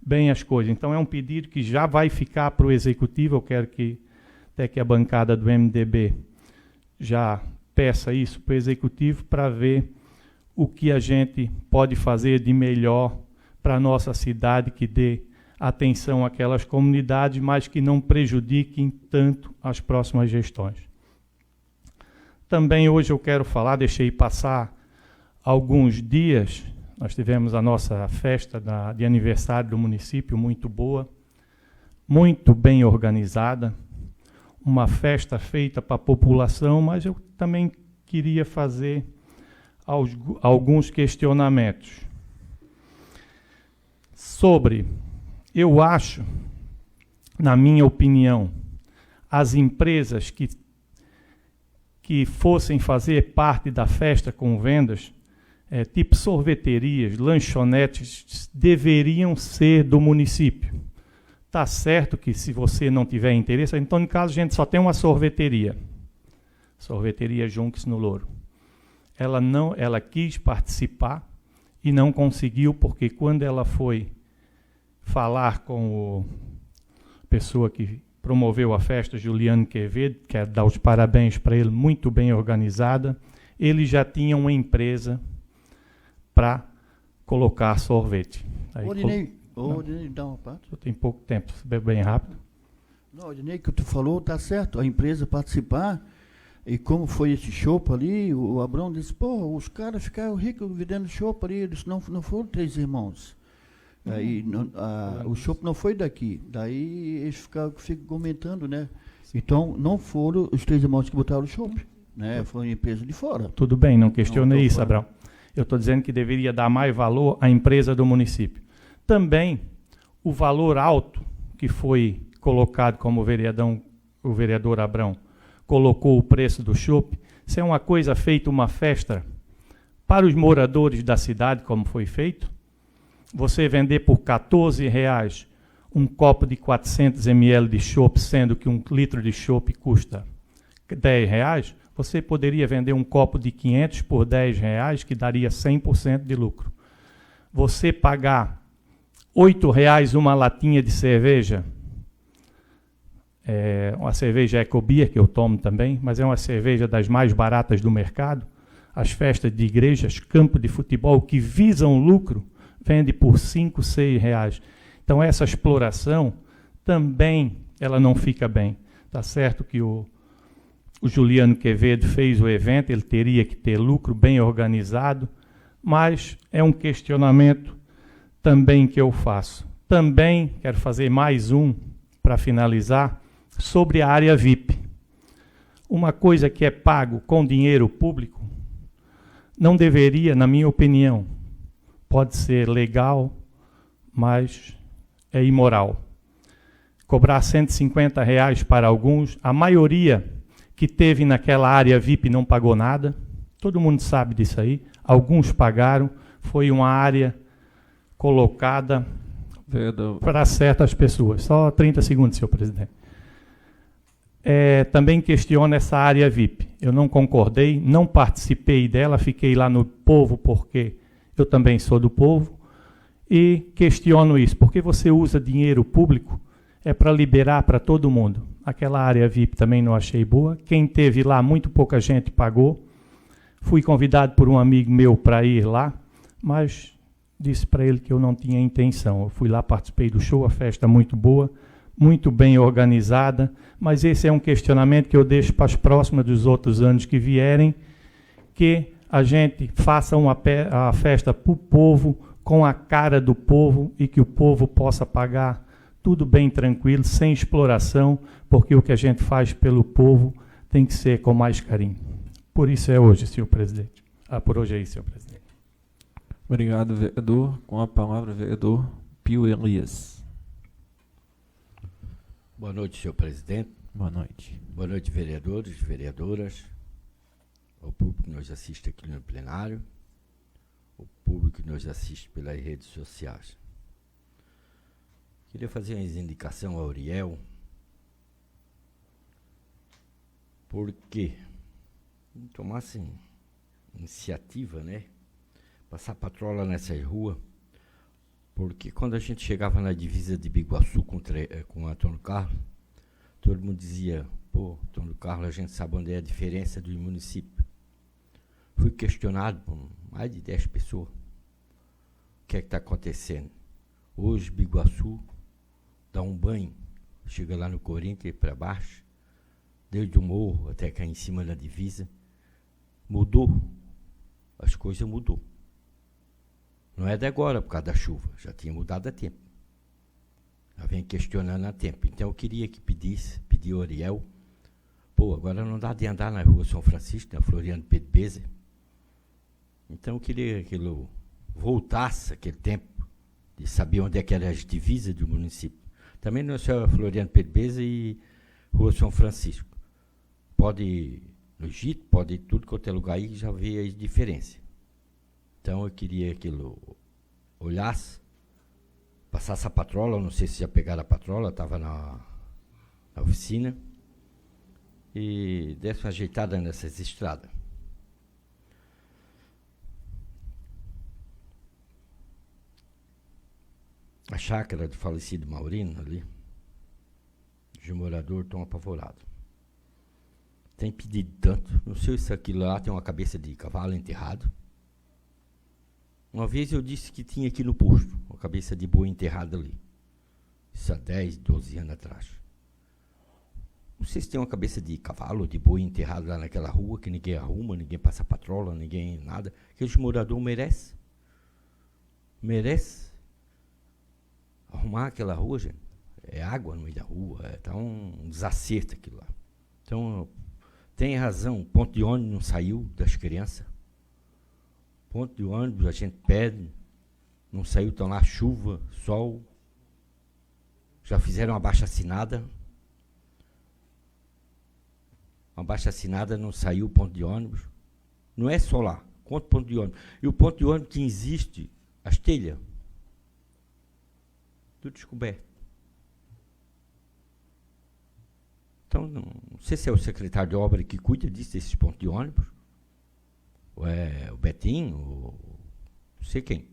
bem as coisas. Então, é um pedido que já vai ficar para o Executivo. Eu quero que até que a bancada do MDB já peça isso para o Executivo para ver o que a gente pode fazer de melhor para a nossa cidade, que dê atenção àquelas comunidades, mas que não prejudiquem tanto as próximas gestões. Também hoje eu quero falar, deixei passar alguns dias, nós tivemos a nossa festa de aniversário do município, muito boa, muito bem organizada, uma festa feita para a população, mas eu também queria fazer alguns questionamentos sobre... Eu acho, na minha opinião, as empresas que fossem fazer parte da festa com vendas, tipo sorveterias, lanchonetes, deveriam ser do município. Tá certo que se você não tiver interesse, então, no caso, a gente só tem uma sorveteria. Sorveteria Junques no Louro. Ela quis participar e não conseguiu, porque quando ela foi falar com a pessoa que promoveu a festa, Juliano Quevedo, quero dar os parabéns para ele, muito bem organizada, ele já tinha uma empresa para colocar sorvete. Aí, Odinei, dá uma parte. Eu tenho pouco tempo, bem rápido. Não, Odinei, que tu falou, tá certo, a empresa participar, e como foi esse chopp ali, o Abrão disse, pô, os caras ficaram ricos vendendo chopp ali, eles não foram 3 irmãos. Aí, o chopp não foi daqui, daí eles ficam comentando, né? Então, não foram os 3 irmãos que botaram o chopp, né? Foi uma empresa de fora. Tudo bem, não questionei isso, Abrão. Eu estou dizendo que deveria dar mais valor à empresa do município. Também, o valor alto que foi colocado, como o vereador Abrão colocou o preço do chopp, se é uma coisa feita, uma festa para os moradores da cidade, como foi feito, você vender por R$14 um copo de 400 ml de chopp, sendo que 1 litro de chopp custa R$10, você poderia vender um copo de 500 por R$10, que daria 100% de lucro. Você pagar R$8 uma latinha de cerveja, uma cerveja Ecobeer, que eu tomo também, mas é uma cerveja das mais baratas do mercado. As festas de igrejas, campo de futebol, que visam lucro, vende por R$5, R$6. Então, essa exploração também ela não fica bem. Está certo que o Juliano Quevedo fez o evento, ele teria que ter lucro bem organizado, mas é um questionamento também que eu faço. Também quero fazer mais um, para finalizar, sobre a área VIP. Uma coisa que é pago com dinheiro público, não deveria, na minha opinião, pode ser legal, mas é imoral. Cobrar R$150 para alguns, a maioria que teve naquela área VIP não pagou nada, todo mundo sabe disso aí, alguns pagaram, foi uma área colocada para certas pessoas. Só 30 segundos, senhor presidente. Também questiono essa área VIP. Eu não concordei, não participei dela, fiquei lá no povo porque eu também sou do povo, e questiono isso, porque você usa dinheiro público para liberar para todo mundo. Aquela área VIP também não achei boa. Quem teve lá, muito pouca gente pagou. Fui convidado por um amigo meu para ir lá, mas disse para ele que eu não tinha intenção. Eu fui lá, participei do show, a festa muito boa, muito bem organizada, mas esse é um questionamento que eu deixo para as próximas dos outros anos que vierem, que a gente faça a festa para o povo, com a cara do povo, e que o povo possa pagar tudo bem tranquilo, sem exploração, porque o que a gente faz pelo povo tem que ser com mais carinho. Por isso é hoje, senhor presidente. Por hoje é isso, senhor presidente. Obrigado, vereador. Com a palavra, vereador Pio Elias. Boa noite, senhor presidente. Boa noite. Boa noite, vereadores, vereadoras, ao público que nos assiste aqui no plenário, o público que nos assiste pelas redes sociais. Queria fazer uma indicação ao Uriel, porque tomassem iniciativa, né? Passar patrola nessas ruas, porque quando a gente chegava na divisa de Biguaçu com Antônio Carlos, todo mundo dizia, pô, Antônio Carlos, a gente sabe onde é a diferença dos municípios. Fui questionado por mais de 10 pessoas. O que é que está acontecendo? Hoje, Biguaçu dá um banho, chega lá no Corinthians para baixo, desde o morro até cá em cima da divisa, mudou, as coisas mudou. Não é de agora por causa da chuva, já tinha mudado há tempo. Já vem questionando há tempo. Então eu queria que pedir ao Ariel, pô, agora não dá de andar na rua São Francisco, na Floriano Pedro Beza. Então eu queria que ele voltasse aquele tempo de saber onde é que eram as divisas do município. Também não é só Floriano Pedro Beza e Rua São Francisco. Pode ir no Egito, pode ir tudo quanto é lugar aí, já vê a diferença. Então eu queria que ele olhasse, passasse a patrola, não sei se já pegaram a patrola, estava na oficina, e desse uma ajeitada nessas estradas. A chácara do falecido Maurino ali, os moradores estão apavorados. Tem pedido tanto, não sei se aquilo lá tem uma cabeça de cavalo enterrado. Uma vez eu disse que tinha aqui no posto uma cabeça de boi enterrada ali. Isso há 10, 12 anos atrás. Não sei se tem uma cabeça de cavalo, de boi enterrado lá naquela rua, que ninguém arruma, ninguém passa patrola, ninguém nada. Aqueles moradores merecem. Merece arrumar aquela rua, gente. É água no meio da rua, tá um desacerto aquilo lá. Então, tem razão, o ponto de ônibus não saiu das crianças. Ponto de ônibus, a gente pede, não saiu, estão lá chuva, sol. Já fizeram uma abaixo-assinada. Uma abaixo-assinada, não saiu o ponto de ônibus. Não é só lá, quanto ponto de ônibus. E o ponto de ônibus que existe, as telhas, tudo descoberto. Então, não sei se é o secretário de obra que cuida disso, desses pontos de ônibus, ou é o Betinho, ou não sei quem,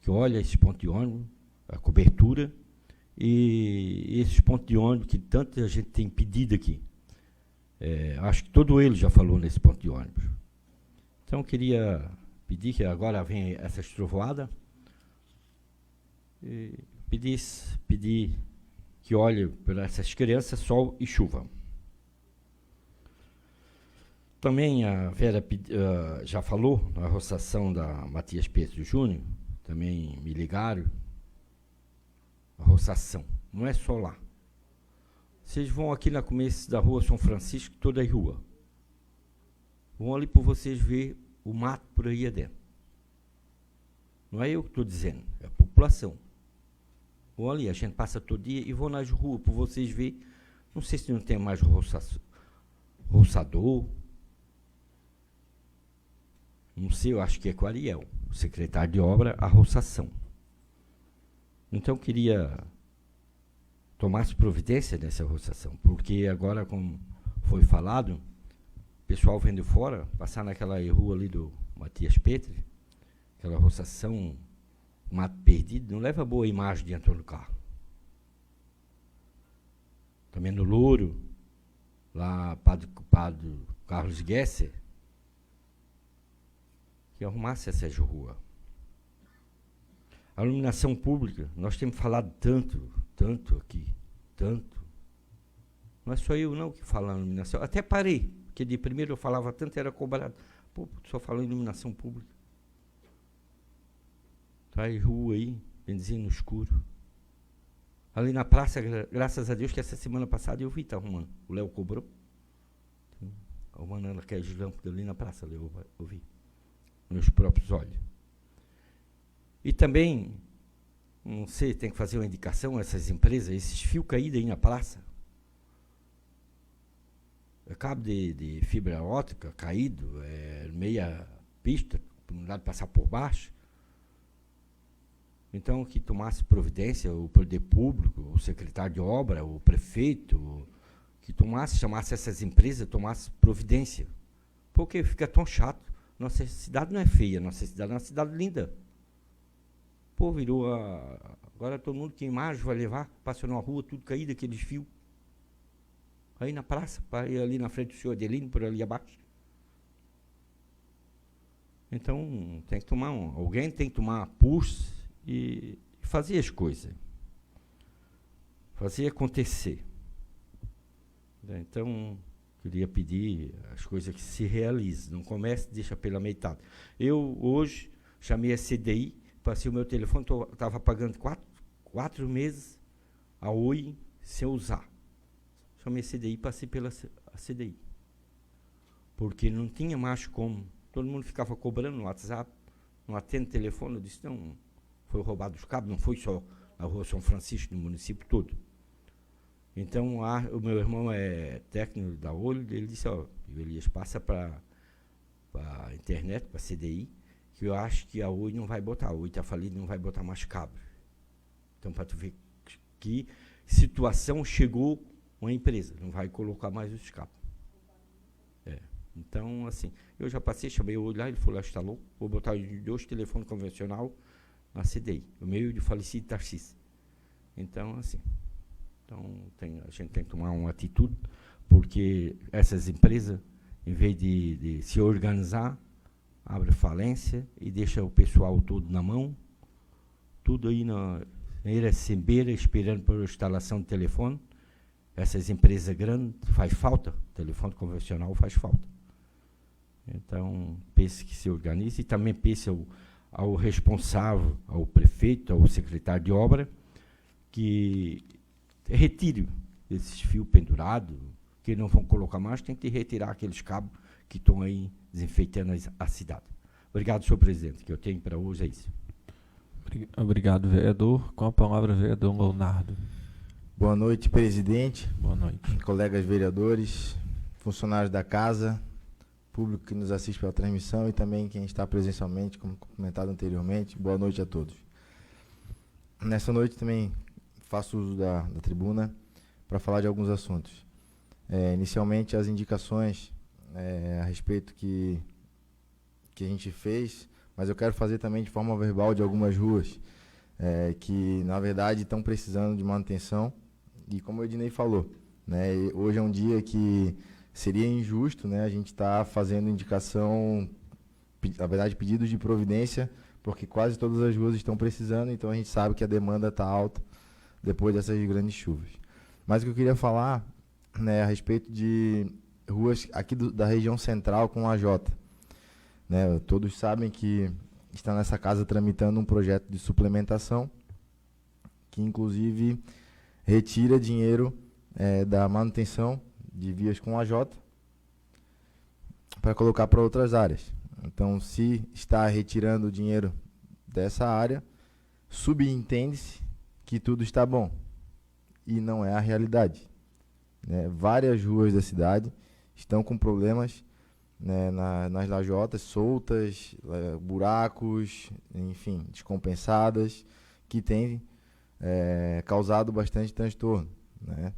que olha esse ponto de ônibus, a cobertura, e esses pontos de ônibus que tanta gente tem pedido aqui. Acho que todo ele já falou nesse ponto de ônibus. Então, eu queria pedir que agora vem essa estrovoada, e pedir que olhe para essas crianças, sol e chuva. Também a Vera já falou na roçação da Matias Pedro Júnior, também me ligaram, a roçação, não é só lá. Vocês vão aqui na começo da rua São Francisco, toda a rua. Vão ali para vocês ver o mato por aí adentro. Não é eu que estou dizendo, é a população. Vão ali, a gente passa todo dia e vão nas ruas para vocês verem. Não sei se não tem mais roçador. Não sei, eu acho que é com o Ariel, o secretário de obra, a roçação. Então, eu queria tomar providência nessa roçação, porque agora, como foi falado, o pessoal vem de fora, passar naquela rua ali do Matias Petri, aquela roçação, mato perdido, não leva boa imagem dentro do carro. Também no Louro, lá, Padre Carlos Gesser, que arrumasse essas ruas. A iluminação pública, nós temos falado tanto aqui, tanto. Não é só eu não que falo na iluminação. Até parei, porque de primeiro eu falava tanto, era cobrado. Pô, só falou em iluminação pública. Traz rua aí, benzinho no escuro. Ali na praça, graças a Deus, que essa semana passada eu vi, tá arrumando. O Léo cobrou. Arrumando aquelas lâmpadas ali na praça, eu vi. Meus próprios olhos. E também, não sei, tem que fazer uma indicação a essas empresas, esses fios caídos aí na praça. Cabo de fibra óptica caído, meia pista, para um lado passar por baixo. Então, que tomasse providência, o poder público, o secretário de obra, o prefeito, que chamasse essas empresas, tomasse providência. Porque fica tão chato. Nossa cidade não é feia, nossa cidade é uma cidade linda. Pô, virou agora todo mundo que imagem vai levar, passa numa rua, tudo caído, aqueles fios. Aí na praça, ali na frente do senhor Adelino, por ali abaixo. Então, tem que tomar alguém tem que tomar pulso e fazer as coisas. Fazer acontecer. Então, queria pedir as coisas que se realizem. Não comece, deixa pela metade. Eu, hoje, chamei a CDI, passei o meu telefone, estava pagando 4 meses a Oi sem usar. Chamei a CDI, passei pela CDI. Porque não tinha mais como. Todo mundo ficava cobrando no WhatsApp, não atende o telefone. Eu disse, não, foi roubado os cabos, não foi só na rua São Francisco, no município todo. Então, o meu irmão é técnico da Olho, ele disse, ó, Elias, passa para a internet, para a CDI, que eu acho que a Oi não vai botar, a Oi está falida, não vai botar mais cabo. Então, para tu ver que situação chegou uma empresa, não vai colocar mais os cabos. Então, assim, eu já passei, chamei o Oi lá, ele falou, instalou, vou botar os 2 telefones convencional na CDI, o meio de falecido Tarcísio. Então, assim, a gente tem que tomar uma atitude, porque essas empresas, em vez de se organizar, abre falência e deixa o pessoal todo na mão, tudo aí na Iracembeira, esperando por instalação de telefone. Essas empresas grandes, faz falta, telefone convencional faz falta. Então, pense que se organize e também pense ao responsável, ao prefeito, ao secretário de obra, que retire esses fios pendurados, que não vão colocar mais, tem que retirar aqueles cabos que estão aí desenfeitando a cidade. Obrigado, senhor presidente. O que eu tenho para hoje é isso. Obrigado, vereador. Com a palavra, vereador Leonardo. Boa noite, presidente. Boa noite. Colegas vereadores, funcionários da casa, público que nos assiste pela transmissão e também quem está presencialmente, como comentado anteriormente. Boa noite a todos. Nessa noite também faço uso da tribuna para falar de alguns assuntos. Inicialmente, as indicações a respeito que a gente fez, mas eu quero fazer também de forma verbal de algumas ruas que, na verdade, estão precisando de manutenção. E como o Ednei falou, né, hoje é um dia que seria injusto, né, a gente estar fazendo indicação, na verdade, pedidos de providência, porque quase todas as ruas estão precisando, então a gente sabe que a demanda está alta depois dessas grandes chuvas. Mas o que eu queria falar, né, a respeito de ruas aqui da região central com a AJ. Né, todos sabem que está nessa casa tramitando um projeto de suplementação, que inclusive retira dinheiro da manutenção de vias com a AJ para colocar para outras áreas. Então, se está retirando o dinheiro dessa área, subentende-se que tudo está bom. E não é a realidade. Né? Várias ruas da cidade estão com problemas, né, nas lajotas soltas, buracos, enfim, descompensadas, que têm causado bastante transtorno. Né?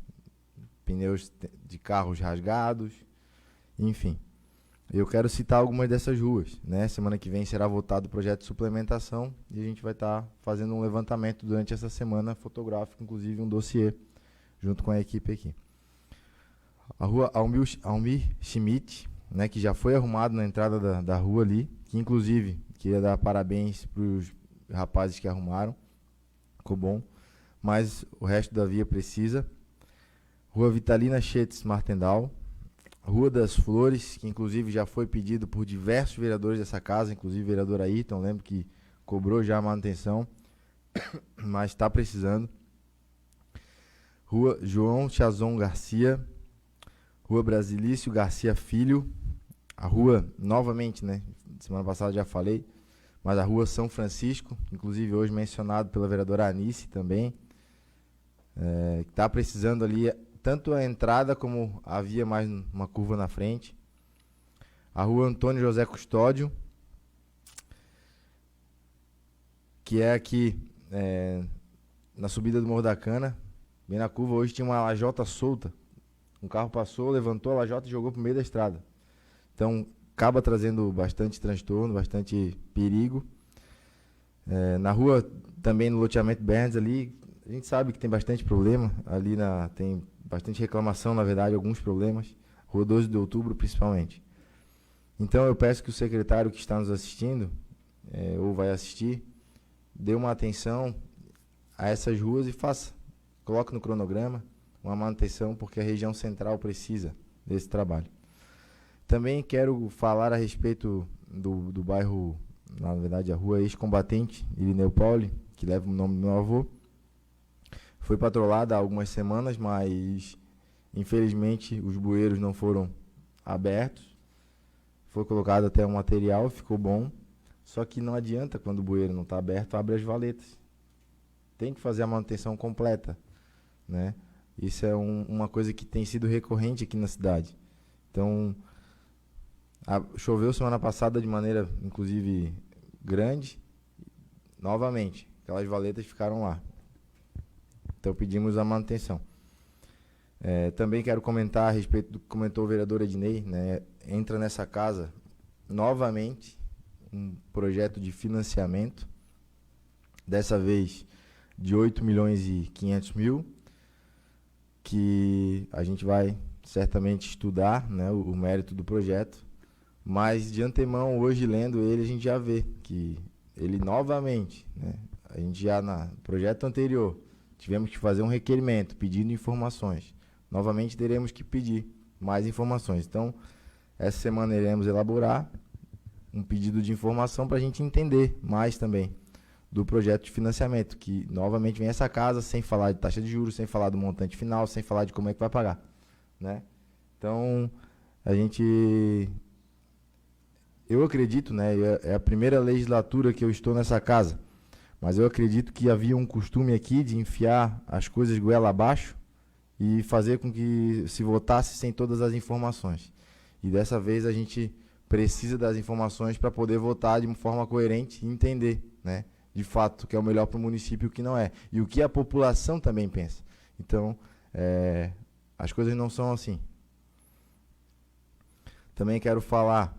Pneus de carros rasgados, enfim. Eu quero citar algumas dessas ruas. Né? Semana que vem será votado o projeto de suplementação e a gente vai estar fazendo um levantamento durante essa semana fotográfico, inclusive um dossiê, junto com a equipe aqui. A rua Almir Schmidt, né, que já foi arrumado na entrada da rua ali, que inclusive queria dar parabéns para os rapazes que arrumaram, ficou bom, mas o resto da via precisa. Rua Vitalina Schetz Martendal, Rua das Flores, que inclusive já foi pedido por diversos vereadores dessa casa, inclusive o vereador Ayrton, lembro que cobrou já a manutenção, mas está precisando. Rua João Chazon Garcia, Rua Brasilício Garcia Filho, a rua, novamente, né, semana passada já falei, mas a Rua São Francisco, inclusive hoje mencionado pela vereadora Anice também, que está precisando ali tanto a entrada como havia mais uma curva na frente. A Rua Antônio José Custódio, que é aqui na subida do Morro da Cana, bem na curva. Hoje tinha uma lajota solta, um carro passou, levantou a lajota e jogou para o meio da estrada. Então acaba trazendo bastante transtorno, bastante perigo. Na rua também, no loteamento Berns ali, a gente sabe que tem bastante problema, ali tem bastante reclamação, na verdade, alguns problemas, Rua 12 de Outubro principalmente. Então eu peço que o secretário que está nos assistindo, ou vai assistir, dê uma atenção a essas ruas e coloque no cronograma uma manutenção, porque a região central precisa desse trabalho. Também quero falar a respeito do bairro, na verdade a rua Ex-Combatente, Irineu Pauli, que leva o nome do meu avô. Foi patrolada há algumas semanas, mas infelizmente os bueiros não foram abertos. Foi colocado até um material, ficou bom. Só que não adianta, quando o bueiro não está aberto, abre as valetas. Tem que fazer a manutenção completa. Né? Isso é uma coisa que tem sido recorrente aqui na cidade. Então, choveu semana passada de maneira, inclusive, grande. Novamente, aquelas valetas ficaram lá. Então pedimos a manutenção. Também quero comentar a respeito do que comentou o vereador Ednei, né? Entra nessa casa novamente um projeto de financiamento, dessa vez de 8.500.000, que a gente vai certamente estudar, né, o mérito do projeto, mas de antemão, hoje lendo ele, a gente já vê que ele novamente, né, a gente já no projeto anterior, tivemos que fazer um requerimento pedindo informações. Novamente teremos que pedir mais informações. Então, essa semana iremos elaborar um pedido de informação para a gente entender mais também do projeto de financiamento, que novamente vem essa casa sem falar de taxa de juros, sem falar do montante final, sem falar de como é que vai pagar. Né? Então, a gente eu acredito, né, é a primeira legislatura que eu estou nessa casa, mas eu acredito que havia um costume aqui de enfiar as coisas goela abaixo e fazer com que se votasse sem todas as informações. E dessa vez a gente precisa das informações para poder votar de uma forma coerente e entender, né, de fato, o que é o melhor para o município e o que não é. E o que a população também pensa. Então, as coisas não são assim. Também quero falar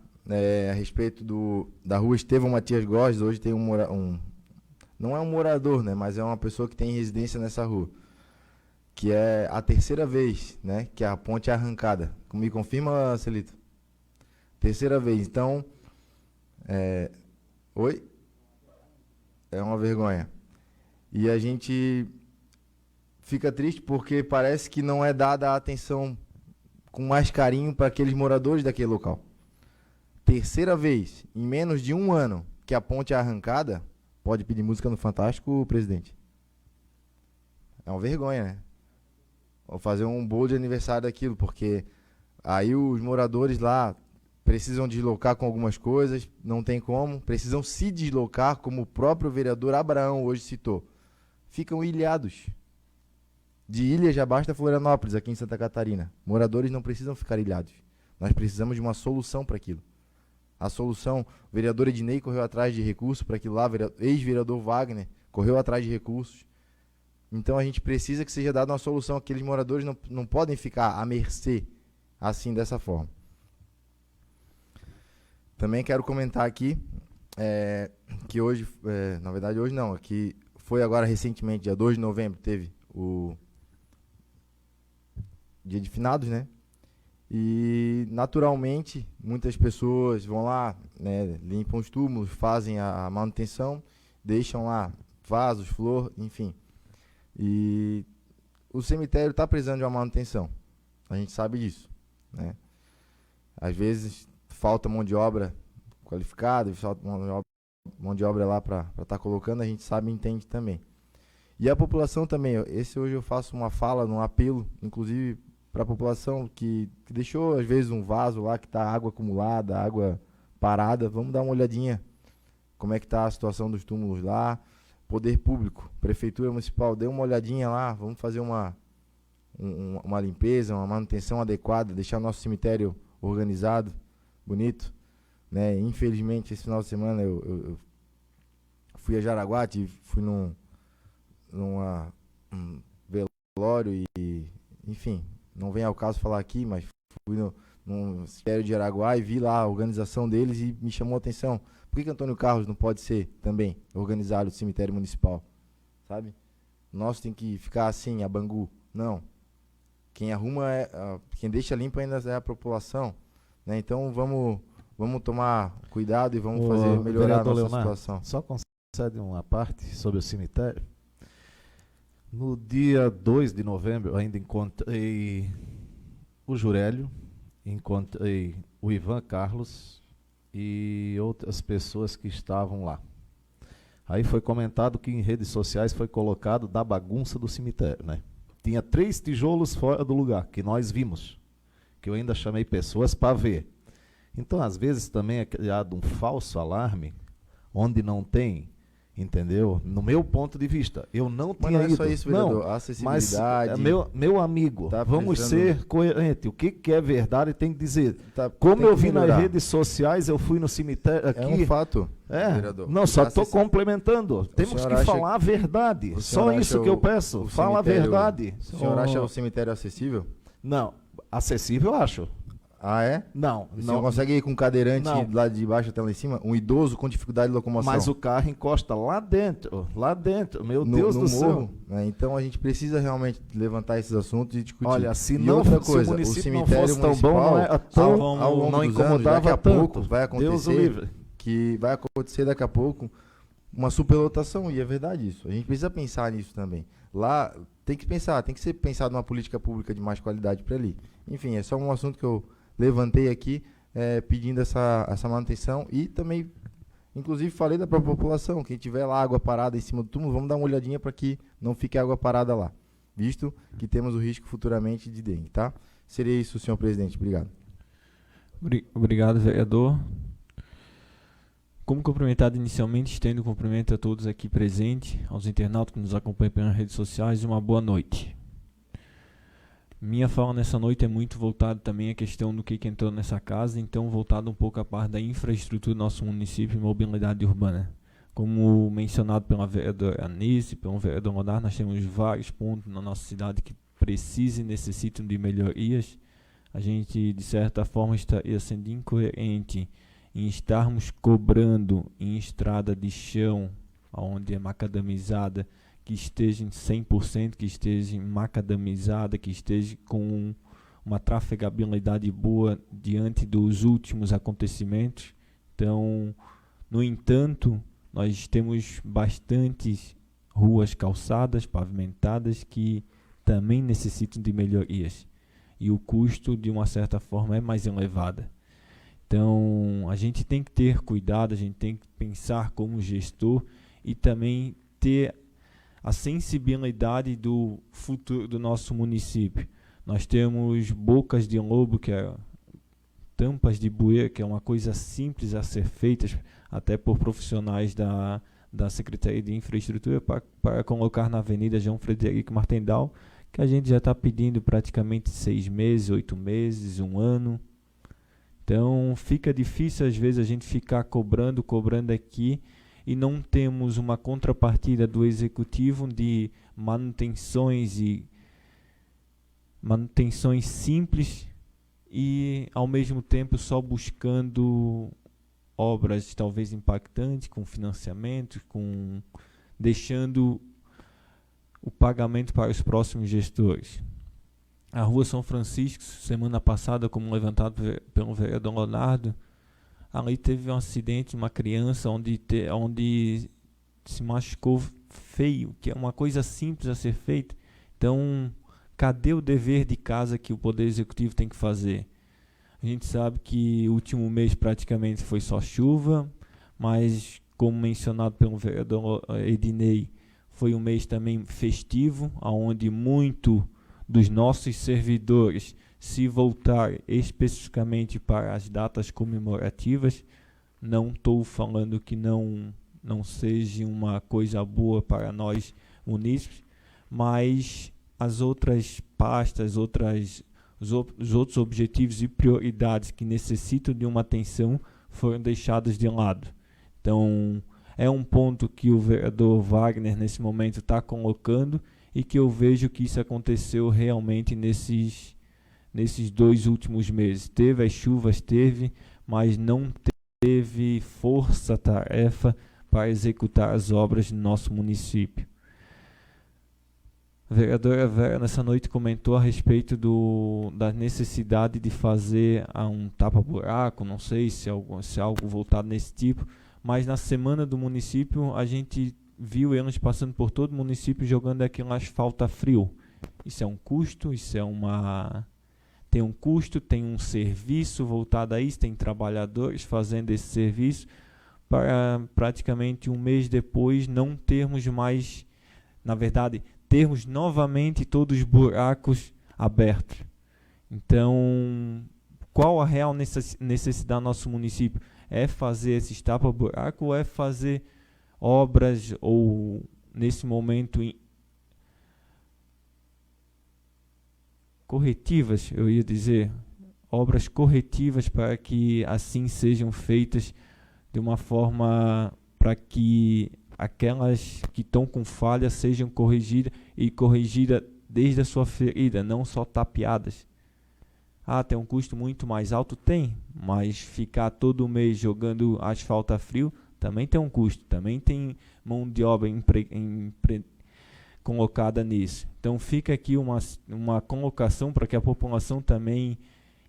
a respeito da rua Estevão Matias Góes. Hoje tem não é um morador, né, mas é uma pessoa que tem residência nessa rua, que é a terceira vez, né, que a ponte é arrancada. Me confirma, Celito? Terceira vez. Então, oi? É uma vergonha. E a gente fica triste porque parece que não é dada a atenção com mais carinho para aqueles moradores daquele local. Terceira vez, em menos de um ano, que a ponte é arrancada. Pode pedir música no Fantástico, presidente? É uma vergonha, né? Vou fazer um bolo de aniversário daquilo, porque aí os moradores lá precisam deslocar com algumas coisas, não tem como, precisam se deslocar, como o próprio vereador Abraão hoje citou. Ficam ilhados. De Ilha já basta Florianópolis, aqui em Santa Catarina. Moradores não precisam ficar ilhados. Nós precisamos de uma solução para aquilo. A solução, o vereador Ednei correu atrás de recursos para aquilo lá, ex-vereador Wagner correu atrás de recursos. Então a gente precisa que seja dada uma solução. Aqueles moradores não podem ficar à mercê assim, dessa forma. Também quero comentar aqui que hoje, na verdade hoje não, que foi agora recentemente, dia 2 de novembro, teve o dia de finados, né? E naturalmente muitas pessoas vão lá, né, limpam os túmulos, fazem a manutenção, deixam lá vasos, flor, enfim. E o cemitério está precisando de uma manutenção. A gente sabe disso, né? Às vezes falta mão de obra qualificada, falta mão de obra lá para estar colocando, a gente sabe e entende também. E a população também, hoje eu faço uma fala, um apelo, inclusive para a população que deixou às vezes um vaso lá que está água acumulada, água parada. Vamos dar uma olhadinha como é que está a situação dos túmulos lá. Poder público, prefeitura municipal, dê uma olhadinha lá, vamos fazer uma limpeza, uma manutenção adequada, deixar o nosso cemitério organizado, bonito, né? Infelizmente esse final de semana eu fui a Jaraguá, fui num velório e enfim, não vem ao caso falar aqui, mas fui num cemitério de Jaraguá e vi lá a organização deles e me chamou a atenção. Por que Antônio Carlos não pode ser também organizado o cemitério municipal? Sabe? Nosso tem que ficar assim, a Bangu. Não. Quem arruma, quem deixa limpo ainda é a população, né? Então vamos tomar cuidado e vamos melhorar a nossa situação. Só concede uma parte sobre o cemitério. No dia 2 de novembro, eu ainda encontrei o Jurélio, encontrei o Ivan Carlos e outras pessoas que estavam lá. Aí foi comentado que em redes sociais foi colocado da bagunça do cemitério, né? Tinha 3 tijolos fora do lugar, que nós vimos, que eu ainda chamei pessoas para ver. Então, às vezes, também é criado um falso alarme, onde não tem, entendeu? No meu ponto de vista, eu não tinha ido. Mas não é só isso, vereador. A acessibilidade... Mas, meu amigo, tá vamos ser coerentes. O que é verdade tem que dizer. Como tem eu que vi melhorar. nas redes sociais, eu fui no cemitério aqui... É um fato, vereador. Não, só estou complementando. Temos que falar a verdade. Só isso que eu peço. Fala a verdade. O senhor acha o cemitério acessível? Não, acessível eu acho. Ah, é? Não. O senhor consegue ir com um cadeirante lá de baixo até lá em cima? Um idoso com dificuldade de locomoção? Mas o carro encosta lá dentro. Meu Deus do céu. Então a gente precisa realmente levantar esses assuntos e discutir. Olha, se o município cemitério não fosse tão bom, ao longo não dos incomodava anos, daqui a pouco tanto. vai Deus o livre. vai acontecer daqui a pouco uma superlotação, e é verdade isso. A gente precisa pensar nisso também. Lá tem que ser pensado uma política pública de mais qualidade para ali. Enfim, é só um assunto que eu levantei aqui, pedindo essa manutenção, e também, inclusive, falei da própria população, quem tiver lá água parada em cima do túmulo, vamos dar uma olhadinha para que não fique água parada lá, visto que temos o risco futuramente de dengue, tá? Seria isso, senhor presidente. Obrigado. Obrigado, vereador. Como cumprimentado inicialmente, estendo cumprimento a todos aqui presentes, aos internautas que nos acompanham pelas redes sociais, uma boa noite. Minha fala nessa noite é muito voltada também à questão do que entrou nessa casa, então voltado um pouco à parte da infraestrutura do nosso município e mobilidade urbana. Como mencionado pela vereadora Anice, pelo vereador Modar, nós temos vários pontos na nossa cidade que precisam e necessitam de melhorias. A gente, de certa forma, estaria sendo incoerente em estarmos cobrando em estrada de chão, onde é macadamizada, que esteja em 100%, que esteja macadamizada, que esteja com uma trafegabilidade boa diante dos últimos acontecimentos. Então, no entanto, nós temos bastantes ruas calçadas, pavimentadas, que também necessitam de melhorias. E o custo, de uma certa forma, é mais elevado. Então, a gente tem que ter cuidado, a gente tem que pensar como gestor e também ter a sensibilidade do futuro do nosso município. Nós temos bocas de lobo, que é tampas de bueiro, que é uma coisa simples a ser feita, até por profissionais da Secretaria de Infraestrutura, para colocar na Avenida João Frederico Martendal, que a gente já está pedindo praticamente 6 meses, 8 meses, 1 ano. Então fica difícil às vezes a gente ficar cobrando aqui e não temos uma contrapartida do executivo de manutenções simples e ao mesmo tempo só buscando obras talvez impactantes, com financiamento, deixando o pagamento para os próximos gestores. A Rua São Francisco, semana passada, como levantado pelo vereador Leonardo, ali teve um acidente, uma criança onde se machucou feio, que é uma coisa simples a ser feita. Então, cadê o dever de casa que o Poder Executivo tem que fazer? A gente sabe que o último mês praticamente foi só chuva, mas, como mencionado pelo vereador Ednei, foi um mês também festivo, onde muito dos nossos servidores se voltar especificamente para as datas comemorativas. Não estou falando que não seja uma coisa boa para nós munícipes, mas as outras pastas, os outros objetivos e prioridades que necessitam de uma atenção foram deixados de lado. Então, é um ponto que o vereador Wagner, nesse momento, está colocando e que eu vejo que isso aconteceu realmente nesses 2 últimos meses. Teve as chuvas, mas não teve força-tarefa para executar as obras no nosso município. A vereadora Vera, nessa noite, comentou a respeito da necessidade de fazer um tapa-buraco, não sei se é algo voltado nesse tipo, mas na semana do município a gente viu eles passando por todo o município jogando aquele asfalto a frio. Isso é um custo, tem um custo, tem um serviço voltado a isso, tem trabalhadores fazendo esse serviço, para praticamente 1 mês depois não termos mais, na verdade, termos novamente todos os buracos abertos. Então, qual a real necessidade do nosso município? É fazer esse tapa-buraco ou é fazer obras, ou nesse momento corretivas, eu ia dizer, obras corretivas para que assim sejam feitas de uma forma para que aquelas que estão com falha sejam corrigidas desde a sua ferida, não só tapeadas. Tem um custo muito mais alto? Tem, mas ficar todo mês jogando asfalto a frio também tem um custo, também tem mão de obra colocada nisso. Então fica aqui uma colocação para que a população também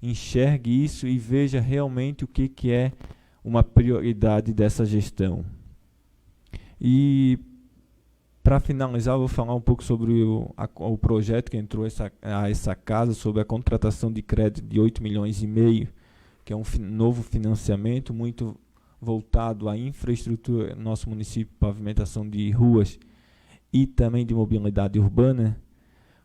enxergue isso e veja realmente o que é uma prioridade dessa gestão. E para finalizar, eu vou falar um pouco sobre o projeto que entrou a essa casa, sobre a contratação de crédito de 8,5 milhões, que é um novo financiamento muito voltado à infraestrutura no nosso município, pavimentação de ruas e também de mobilidade urbana.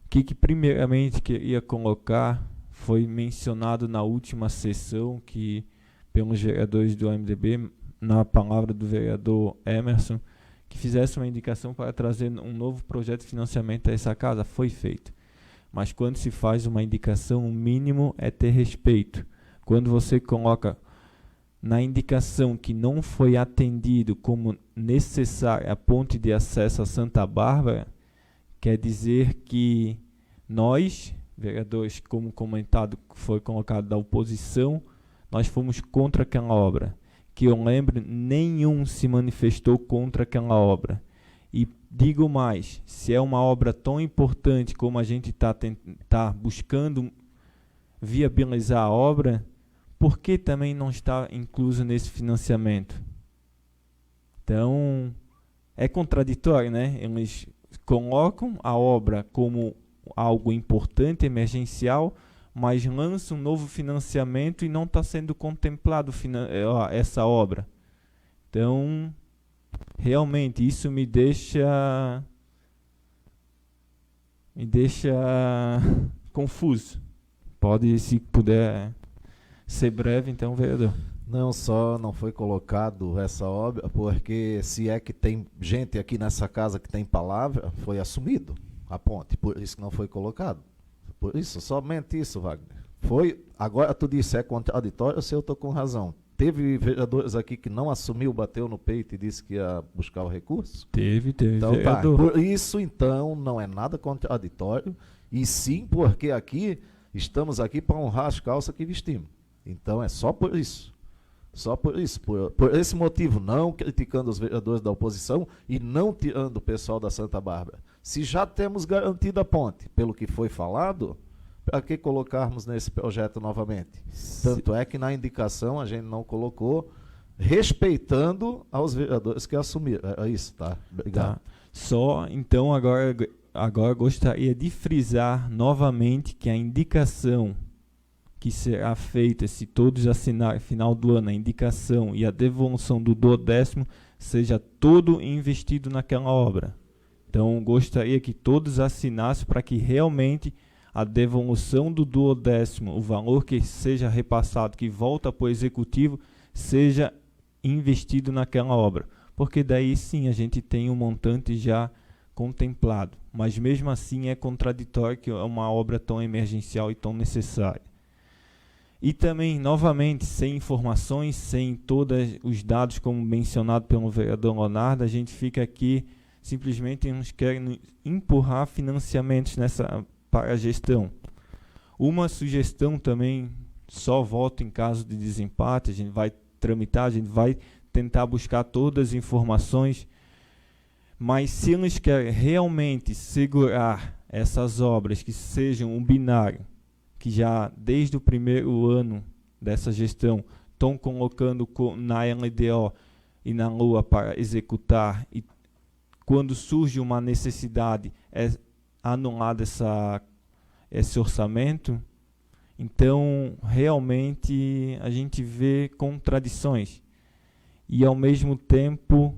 O que primeiramente queria colocar foi mencionado na última sessão, que pelos vereadores do MDB, na palavra do vereador Emerson, que fizesse uma indicação para trazer um novo projeto de financiamento a essa casa. Foi feito. Mas quando se faz uma indicação, o mínimo é ter respeito. Quando você coloca na indicação que não foi atendido como necessária a ponte de acesso a Santa Bárbara, quer dizer que nós, vereadores, como comentado, foi colocado da oposição, nós fomos contra aquela obra. Que eu lembro, nenhum se manifestou contra aquela obra. E digo mais, se é uma obra tão importante como a gente tá buscando viabilizar a obra, por que também não está incluso nesse financiamento? Então, é contraditório, né? Eles colocam a obra como algo importante, emergencial, mas lançam um novo financiamento e não está sendo contemplado essa obra. Então, realmente, isso me deixa confuso. Pode, se puder ser breve, então, vereador. Não só não foi colocado essa obra, porque se é que tem gente aqui nessa casa que tem palavra, foi assumido a ponte, por isso que não foi colocado. Por isso, somente isso, Wagner. Foi, agora tu disse, é contraditório, se eu estou com razão. Teve vereadores aqui que não assumiu, bateu no peito e disse que ia buscar o recurso? Teve Então, vereador. Por isso, então, não é nada contraditório, e sim porque aqui, estamos aqui para honrar as calças que vestimos. Então, é só por isso. Só por isso, por esse motivo, não criticando os vereadores da oposição e não tirando o pessoal da Santa Bárbara. Se já temos garantido a ponte, pelo que foi falado, para que colocarmos nesse projeto novamente? Tanto é que na indicação a gente não colocou, respeitando aos vereadores que assumiram. É isso, tá? Obrigado. Tá. Só, então, agora gostaria de frisar novamente que a indicação que será feita, se todos assinarem final do ano, a indicação e a devolução do 10º seja todo investido naquela obra. Então, gostaria que todos assinassem para que realmente a devolução do 10º, o valor que seja repassado, que volta para o executivo, seja investido naquela obra. Porque daí sim a gente tem um montante já contemplado. Mas mesmo assim é contraditório que é uma obra tão emergencial e tão necessária. E também, novamente, sem informações, sem todos os dados, como mencionado pelo vereador Leonardo, a gente fica aqui, simplesmente nos querem empurrar financiamentos para a gestão. Uma sugestão também, só voto em caso de desempate, a gente vai tramitar, a gente vai tentar buscar todas as informações, mas se eles querem realmente segurar essas obras que sejam um binário, que já desde o primeiro ano dessa gestão estão colocando na LDO e na LUA para executar, e quando surge uma necessidade é anulado esse orçamento, então realmente a gente vê contradições. E ao mesmo tempo,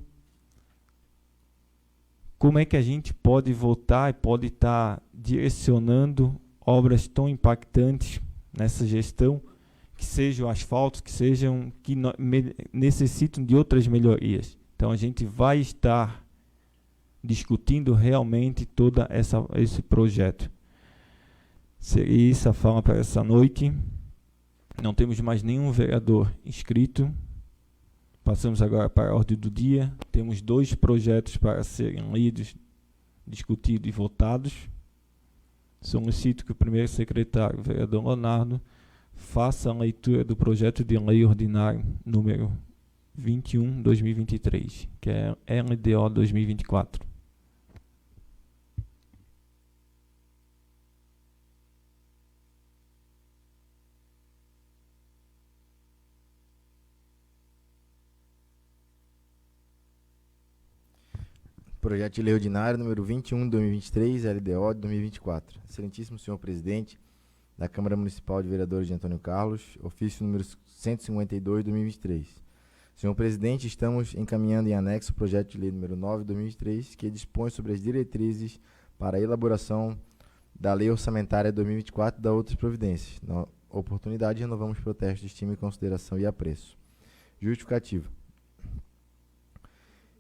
como é que a gente pode votar e pode estar direcionando obras tão impactantes nessa gestão, que sejam asfaltos, que necessitam de outras melhorias. Então a gente vai estar discutindo realmente todo esse projeto. Seria isso a fala para essa noite. Não temos mais nenhum vereador inscrito. Passamos agora para a ordem do dia. Temos 2 projetos para serem lidos, discutidos e votados. Solicito que o primeiro secretário, o vereador Leonardo, faça a leitura do projeto de lei ordinário número 21/2023, que é LDO 2024. Projeto de lei ordinário número 21/2023, LDO de 2024. Excelentíssimo senhor presidente da Câmara Municipal de Vereadores de Antônio Carlos, ofício número 152/2023. Senhor presidente, estamos encaminhando em anexo o projeto de lei número 9/2023, que dispõe sobre as diretrizes para a elaboração da lei orçamentária 2024 e da outras providências. Na oportunidade, renovamos protestos de estima e consideração e apreço. Justificativa.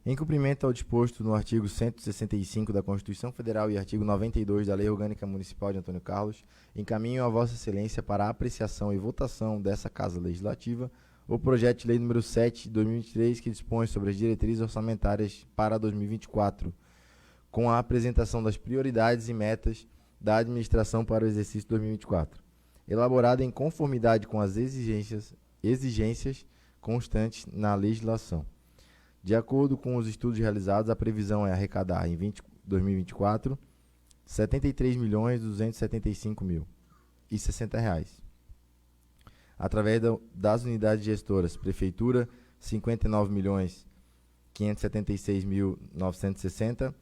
Em cumprimento ao disposto no artigo 165 da Constituição Federal e artigo 92 da Lei Orgânica Municipal de Antônio Carlos, encaminho a Vossa Excelência para a apreciação e votação dessa Casa Legislativa o projeto de lei número 7 de 2023, que dispõe sobre as diretrizes orçamentárias para 2024, com a apresentação das prioridades e metas da administração para o exercício 2024, elaborada em conformidade com as exigências constantes na legislação. De acordo com os estudos realizados, a previsão é arrecadar em 2024 R$ 73.275.060, através das unidades gestoras: Prefeitura, R$ 59.576.960,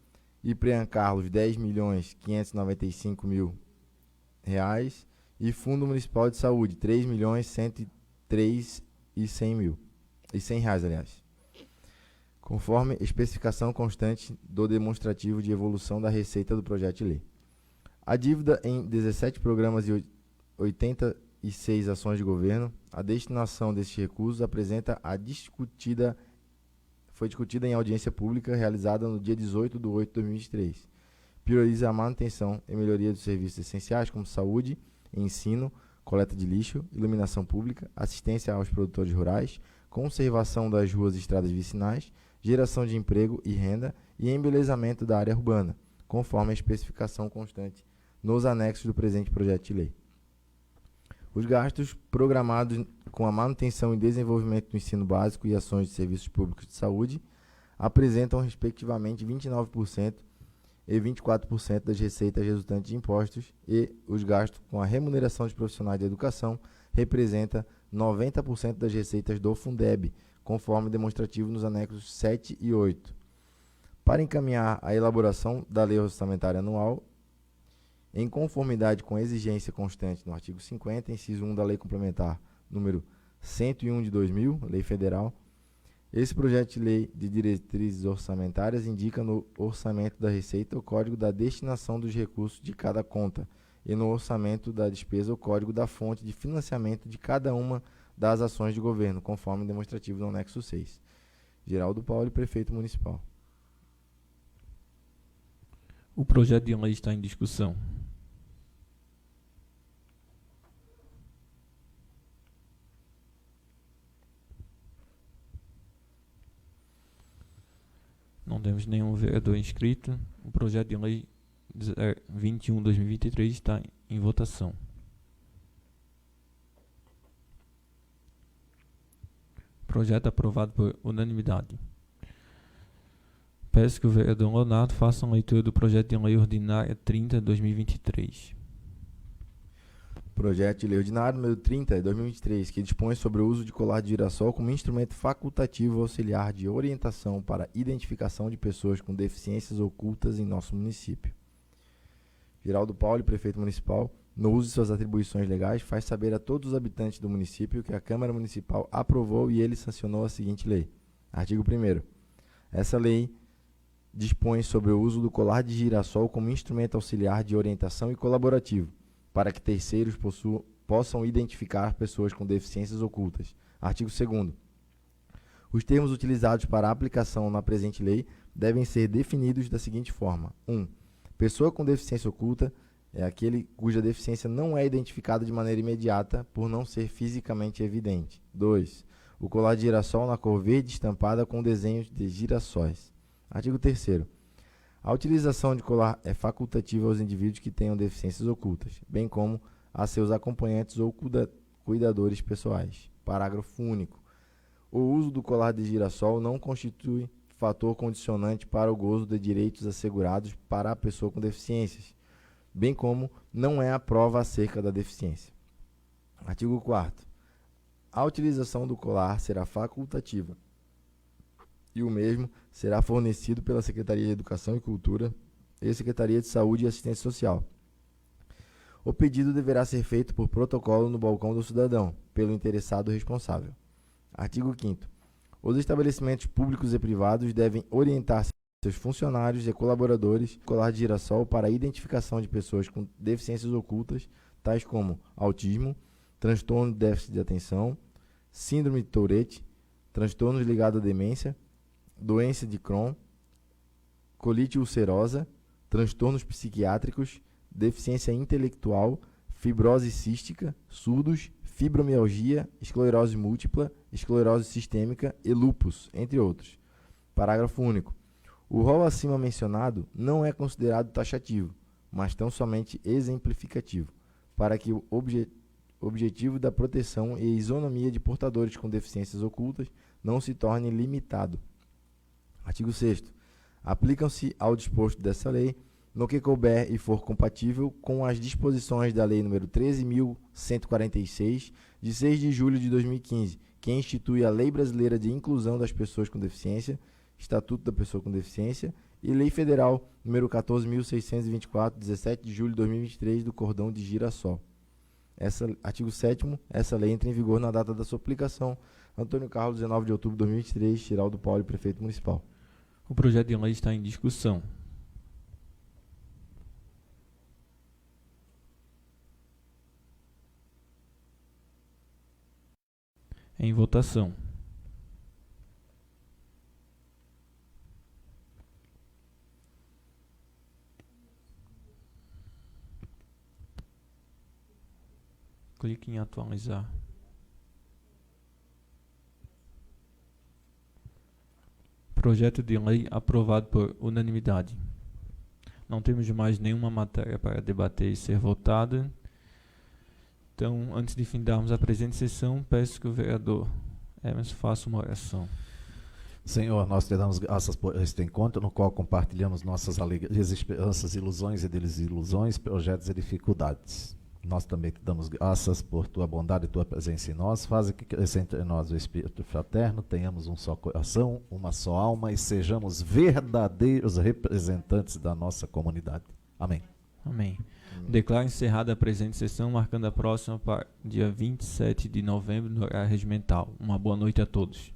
e Prean Carlos, R$ 10.595.000, e Fundo Municipal de Saúde, R$ 3.103.100, conforme especificação constante do demonstrativo de evolução da receita do projeto de lei. A dívida em 17 programas e 86 ações de governo, a destinação desses recursos foi discutida em audiência pública realizada no dia 18 de 8 de 2023. Prioriza a manutenção e melhoria dos serviços essenciais como saúde, ensino, coleta de lixo, iluminação pública, assistência aos produtores rurais, conservação das ruas e estradas vicinais, geração de emprego e renda e embelezamento da área urbana, conforme a especificação constante nos anexos do presente projeto de lei. Os gastos programados com a manutenção e desenvolvimento do ensino básico e ações de serviços públicos de saúde apresentam, respectivamente, 29% e 24% das receitas resultantes de impostos, e os gastos com a remuneração de profissionais de educação representa 90% das receitas do Fundeb, conforme demonstrativo nos anexos 7 e 8. Para encaminhar a elaboração da Lei Orçamentária Anual, em conformidade com a exigência constante no artigo 50, inciso 1 da Lei Complementar número 101 de 2000, Lei Federal, esse projeto de lei de diretrizes orçamentárias indica no orçamento da receita o código da destinação dos recursos de cada conta e no orçamento da despesa o código da fonte de financiamento de cada uma das ações de governo, conforme demonstrativo no anexo 6. Geraldo Paulo, prefeito municipal. O projeto de lei está em discussão. Não temos nenhum vereador inscrito. O projeto de lei 21/2023 está em votação. Projeto aprovado por unanimidade. Peço que o vereador Leonardo faça uma leitura do projeto de lei ordinária 30/2023. Projeto de lei ordinário número 30 de 2023, que dispõe sobre o uso de colar de girassol como instrumento facultativo auxiliar de orientação para identificação de pessoas com deficiências ocultas em nosso município. Geraldo Paulo, prefeito municipal, no uso de suas atribuições legais, faz saber a todos os habitantes do município que a Câmara Municipal aprovou e ele sancionou a seguinte lei. Artigo 1º. Essa lei dispõe sobre o uso do colar de girassol como instrumento auxiliar de orientação e colaborativo, para que terceiros possam identificar pessoas com deficiências ocultas. Artigo 2º. Os termos utilizados para a aplicação na presente lei devem ser definidos da seguinte forma. 1. Pessoa com deficiência oculta é aquele cuja deficiência não é identificada de maneira imediata por não ser fisicamente evidente. 2. O colar de girassol na cor verde estampada com desenhos de girassóis. Artigo 3º. A utilização de colar é facultativa aos indivíduos que tenham deficiências ocultas, bem como a seus acompanhantes ou cuidadores pessoais. Parágrafo único. O uso do colar de girassol não constitui fator condicionante para o gozo de direitos assegurados para a pessoa com deficiências, bem como não é a prova acerca da deficiência. Artigo 4º. A utilização do colar será facultativa e o mesmo será fornecido pela Secretaria de Educação e Cultura e Secretaria de Saúde e Assistência Social. O pedido deverá ser feito por protocolo no balcão do cidadão, pelo interessado responsável. Artigo 5º. Os estabelecimentos públicos e privados devem orientar seus funcionários e colaboradores colar de girassol para a identificação de pessoas com deficiências ocultas, tais como autismo, transtorno de déficit de atenção, síndrome de Tourette, transtornos ligados à demência, doença de Crohn, colite ulcerosa, transtornos psiquiátricos, deficiência intelectual, fibrose cística, surdos, fibromialgia, esclerose múltipla, esclerose sistêmica e lúpus, entre outros. Parágrafo único. O rol acima mencionado não é considerado taxativo, mas tão somente exemplificativo, para que o objetivo da proteção e isonomia de portadores com deficiências ocultas não se torne limitado. Artigo 6º. Aplicam-se ao disposto dessa lei, no que couber e for compatível com as disposições da Lei nº 13.146, de 6 de julho de 2015, que institui a Lei Brasileira de Inclusão das Pessoas com Deficiência, Estatuto da Pessoa com Deficiência, e Lei Federal nº 14.624, 17 de julho de 2023, do Cordão de Girassol. Artigo 7º. Essa lei entra em vigor na data da sua aplicação. Antônio Carlos, 19 de outubro de 2023, Giraldo Pauli, Prefeito Municipal. O projeto de lei está em discussão. Em votação. Clique em atualizar. Projeto de lei aprovado por unanimidade. Não temos mais nenhuma matéria para debater e ser votada. Então, antes de findarmos a presente sessão, peço que o vereador Emerson faça uma oração. Senhor, nós te damos graças por este encontro, no qual compartilhamos nossas alegrias, esperanças, ilusões e desilusões, projetos e dificuldades. Nós também te damos graças por tua bondade e tua presença em nós. Faz que cresça entre nós o Espírito fraterno, tenhamos um só coração, uma só alma e sejamos verdadeiros representantes da nossa comunidade. Amém. Amém. Declaro encerrada a presente sessão, marcando a próxima para dia 27 de novembro, no horário regimental. Uma boa noite a todos.